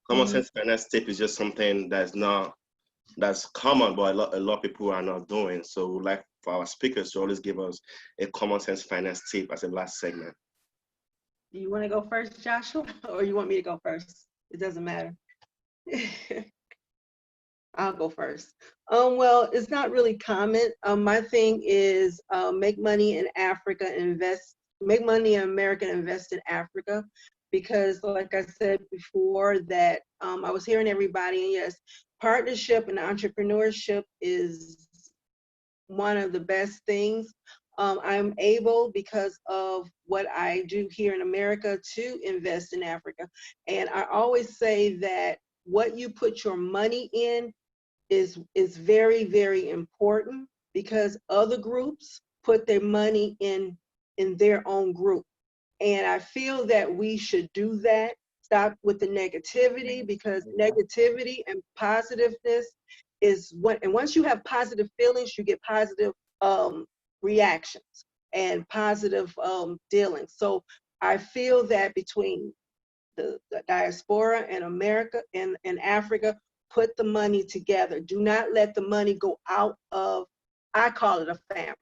Common sense finance tip is just something that's common, but a lot of people are not doing. So we'd like for our speakers to always give us a common sense finance tip as a last segment. Do you want to go first, Joshua, or you want me to go first? It doesn't matter. I'll go first. Well, it's not really common. My thing is make money in Africa, make money in America, and invest in Africa. Because like I said before, that I was hearing everybody, and yes, partnership and entrepreneurship is one of the best things. I'm able, because of what I do here in America, to invest in Africa. And I always say that what you put your money in is very, very important, because other groups put their money in their own group. And I feel that we should do that. Stop with the negativity, because negativity and positiveness is what, and once you have positive feelings, you get positive reactions and positive dealings. So I feel that between the diaspora and America and Africa, put the money together. Do not let the money go out of, I call it a family.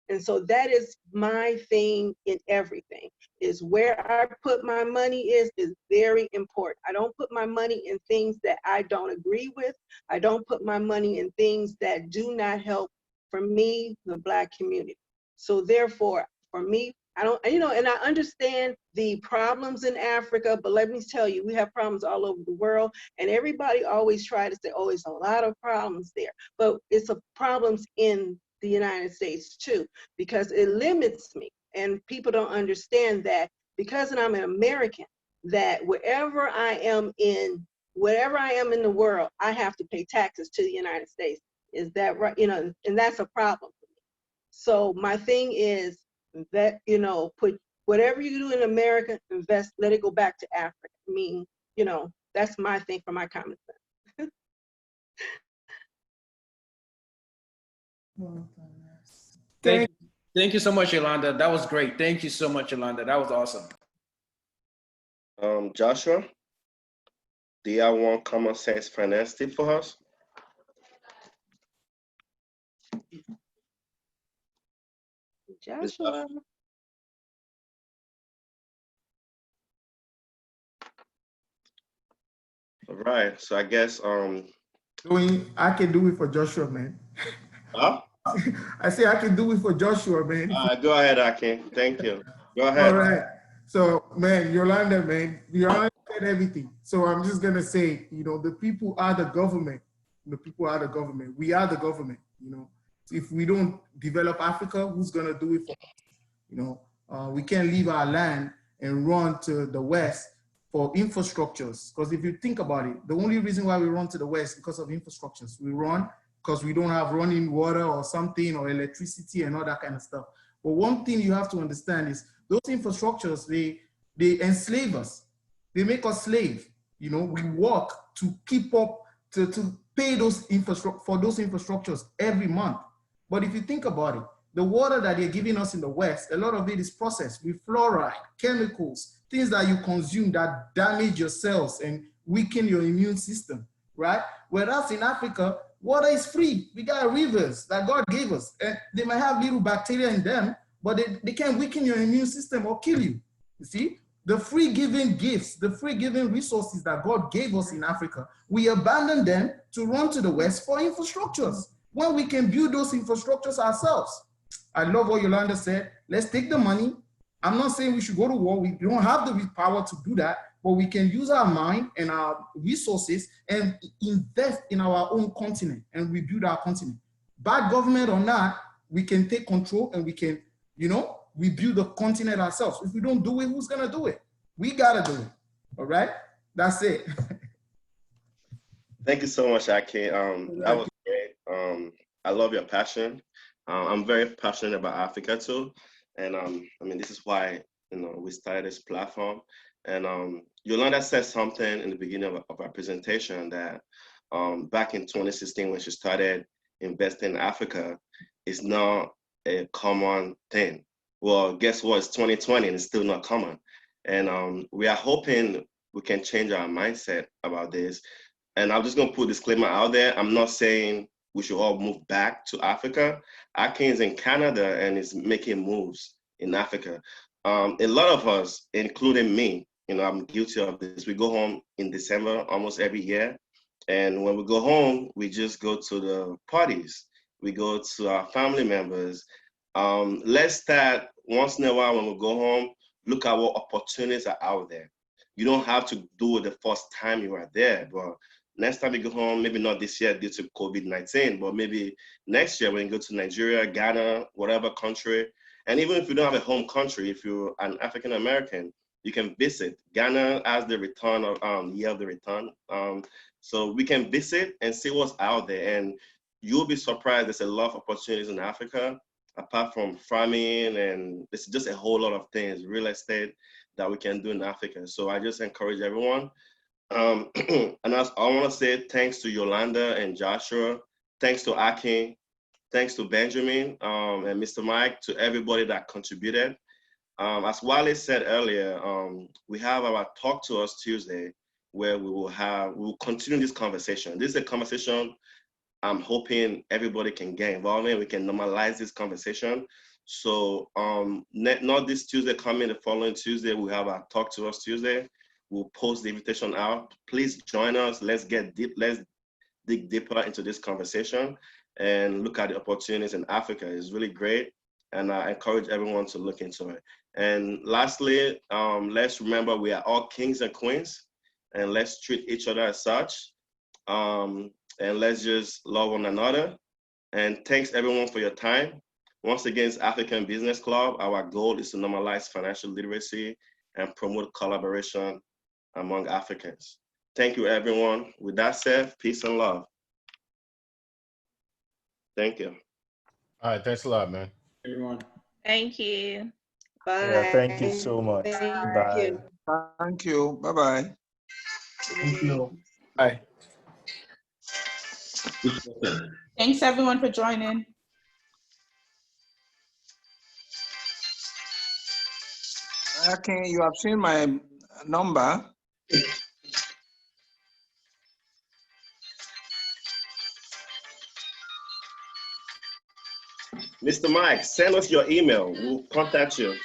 And so that is my thing in everything, is where I put my money is very important. I don't put my money in things that I don't agree with. I don't put my money in things that do not help, for me, the Black community. So therefore, for me, I don't, you know, and I understand the problems in Africa, but let me tell you, we have problems all over the world, and everybody always try to say, oh, it's a lot of problems there, but it's problems in the United States too, because it limits me. And people don't understand that because I'm an American, that wherever I am in the world, I have to pay taxes to the United States. Is that right? You know, and that's a problem for me. So my thing is that, you know, put whatever you do in America, invest, let it go back to Africa. I mean, you know, that's my thing for my common sense. Thank you so much, Yolanda. That was great. Thank you so much, Yolanda. That was awesome. Joshua, do you have one common sense finance tip for us? Joshua. All right, so I guess I can do it for Joshua, man. Huh? I say I can do it for Joshua, man. Go ahead, Akin. Thank you. Go ahead. All right. So, man, Yolanda said everything. So I'm just gonna say, you know, the people are the government. The people are the government. We are the government. You know, if we don't develop Africa, who's gonna do it for us? You know, we can't leave our land and run to the West for infrastructures. Because if you think about it, the only reason why we run to the West is because of infrastructures. We run because we don't have running water or something, or electricity and all that kind of stuff. But one thing you have to understand is those infrastructures, they enslave us. They make us slave. You know, we work to keep up to pay those for those infrastructures every month. But if you think about it, the water that they're giving us in the West, a lot of it is processed with fluoride, chemicals, things that you consume that damage your cells and weaken your immune system, right? Whereas in Africa, water is free. We got rivers that God gave us. And they might have little bacteria in them, but they can't weaken your immune system or kill you. You see? The free giving gifts, the free giving resources that God gave us in Africa, we abandon them to run to the West for infrastructures when we can build those infrastructures ourselves. I love what Yolanda said. Let's take the money. I'm not saying we should go to war. We don't have the power to do that, but we can use our mind and our resources and invest in our own continent and rebuild our continent. Bad government or not, we can take control and we can, we build the continent ourselves. If we don't do it, who's gonna do it? We gotta do it. All right, that's it. Thank you so much, Aki. That was great. I love your passion. I'm very passionate about Africa too, and this is why we started this platform. And Yolanda said something in the beginning of our presentation that back in 2016 when she started investing in Africa, it's not a common thing. Well, guess what? It's 2020 and it's still not common. And we are hoping we can change our mindset about this. And I'm just going to put a disclaimer out there. I'm not saying we should all move back to Africa. Aki is in Canada and is making moves in Africa. A lot of us, including me, I'm guilty of this. We go home in December almost every year. And when we go home, we just go to the parties. We go to our family members. Let's start once in a while when we go home, look at what opportunities are out there. You don't have to do it the first time you are there, but next time you go home, maybe not this year due to COVID-19, but maybe next year when you go to Nigeria, Ghana, whatever country, and even if you don't have a home country, if you're an African American, you can visit. Ghana has the return of year of the return. So we can visit and see what's out there, and you'll be surprised. There's a lot of opportunities in Africa, apart from farming, and there's just a whole lot of things, real estate, that we can do in Africa. So I just encourage everyone. And I want to say thanks to Yolanda and Joshua, thanks to Aki, thanks to Benjamin and Mr. Mike, to everybody that contributed. As Wale said earlier, we have our Talk to Us Tuesday, where we will continue this conversation. This is a conversation I'm hoping everybody can get involved in. We can normalize this conversation. So not this Tuesday coming, the following Tuesday, we have our Talk to Us Tuesday. We'll post the invitation out. Please join us. Let's get deep. Let's dig deeper into this conversation and look at the opportunities in Africa. It's really great. And I encourage everyone to look into it. And lastly, let's remember we are all kings and queens, and let's treat each other as such. And let's just love one another. And thanks everyone for your time. Once again, it's African Business Club. Our goal is to normalize financial literacy and promote collaboration among Africans. Thank you, everyone. With that said, peace and love. Thank you. All right, thanks a lot, man. Everyone. Thank you. Bye. Yeah, thank you so much. Bye. Thank you. Bye-bye. Thank you. Bye. Thanks everyone for joining. Okay, you have seen my number. Mr. Mike, send us your email. We'll contact you.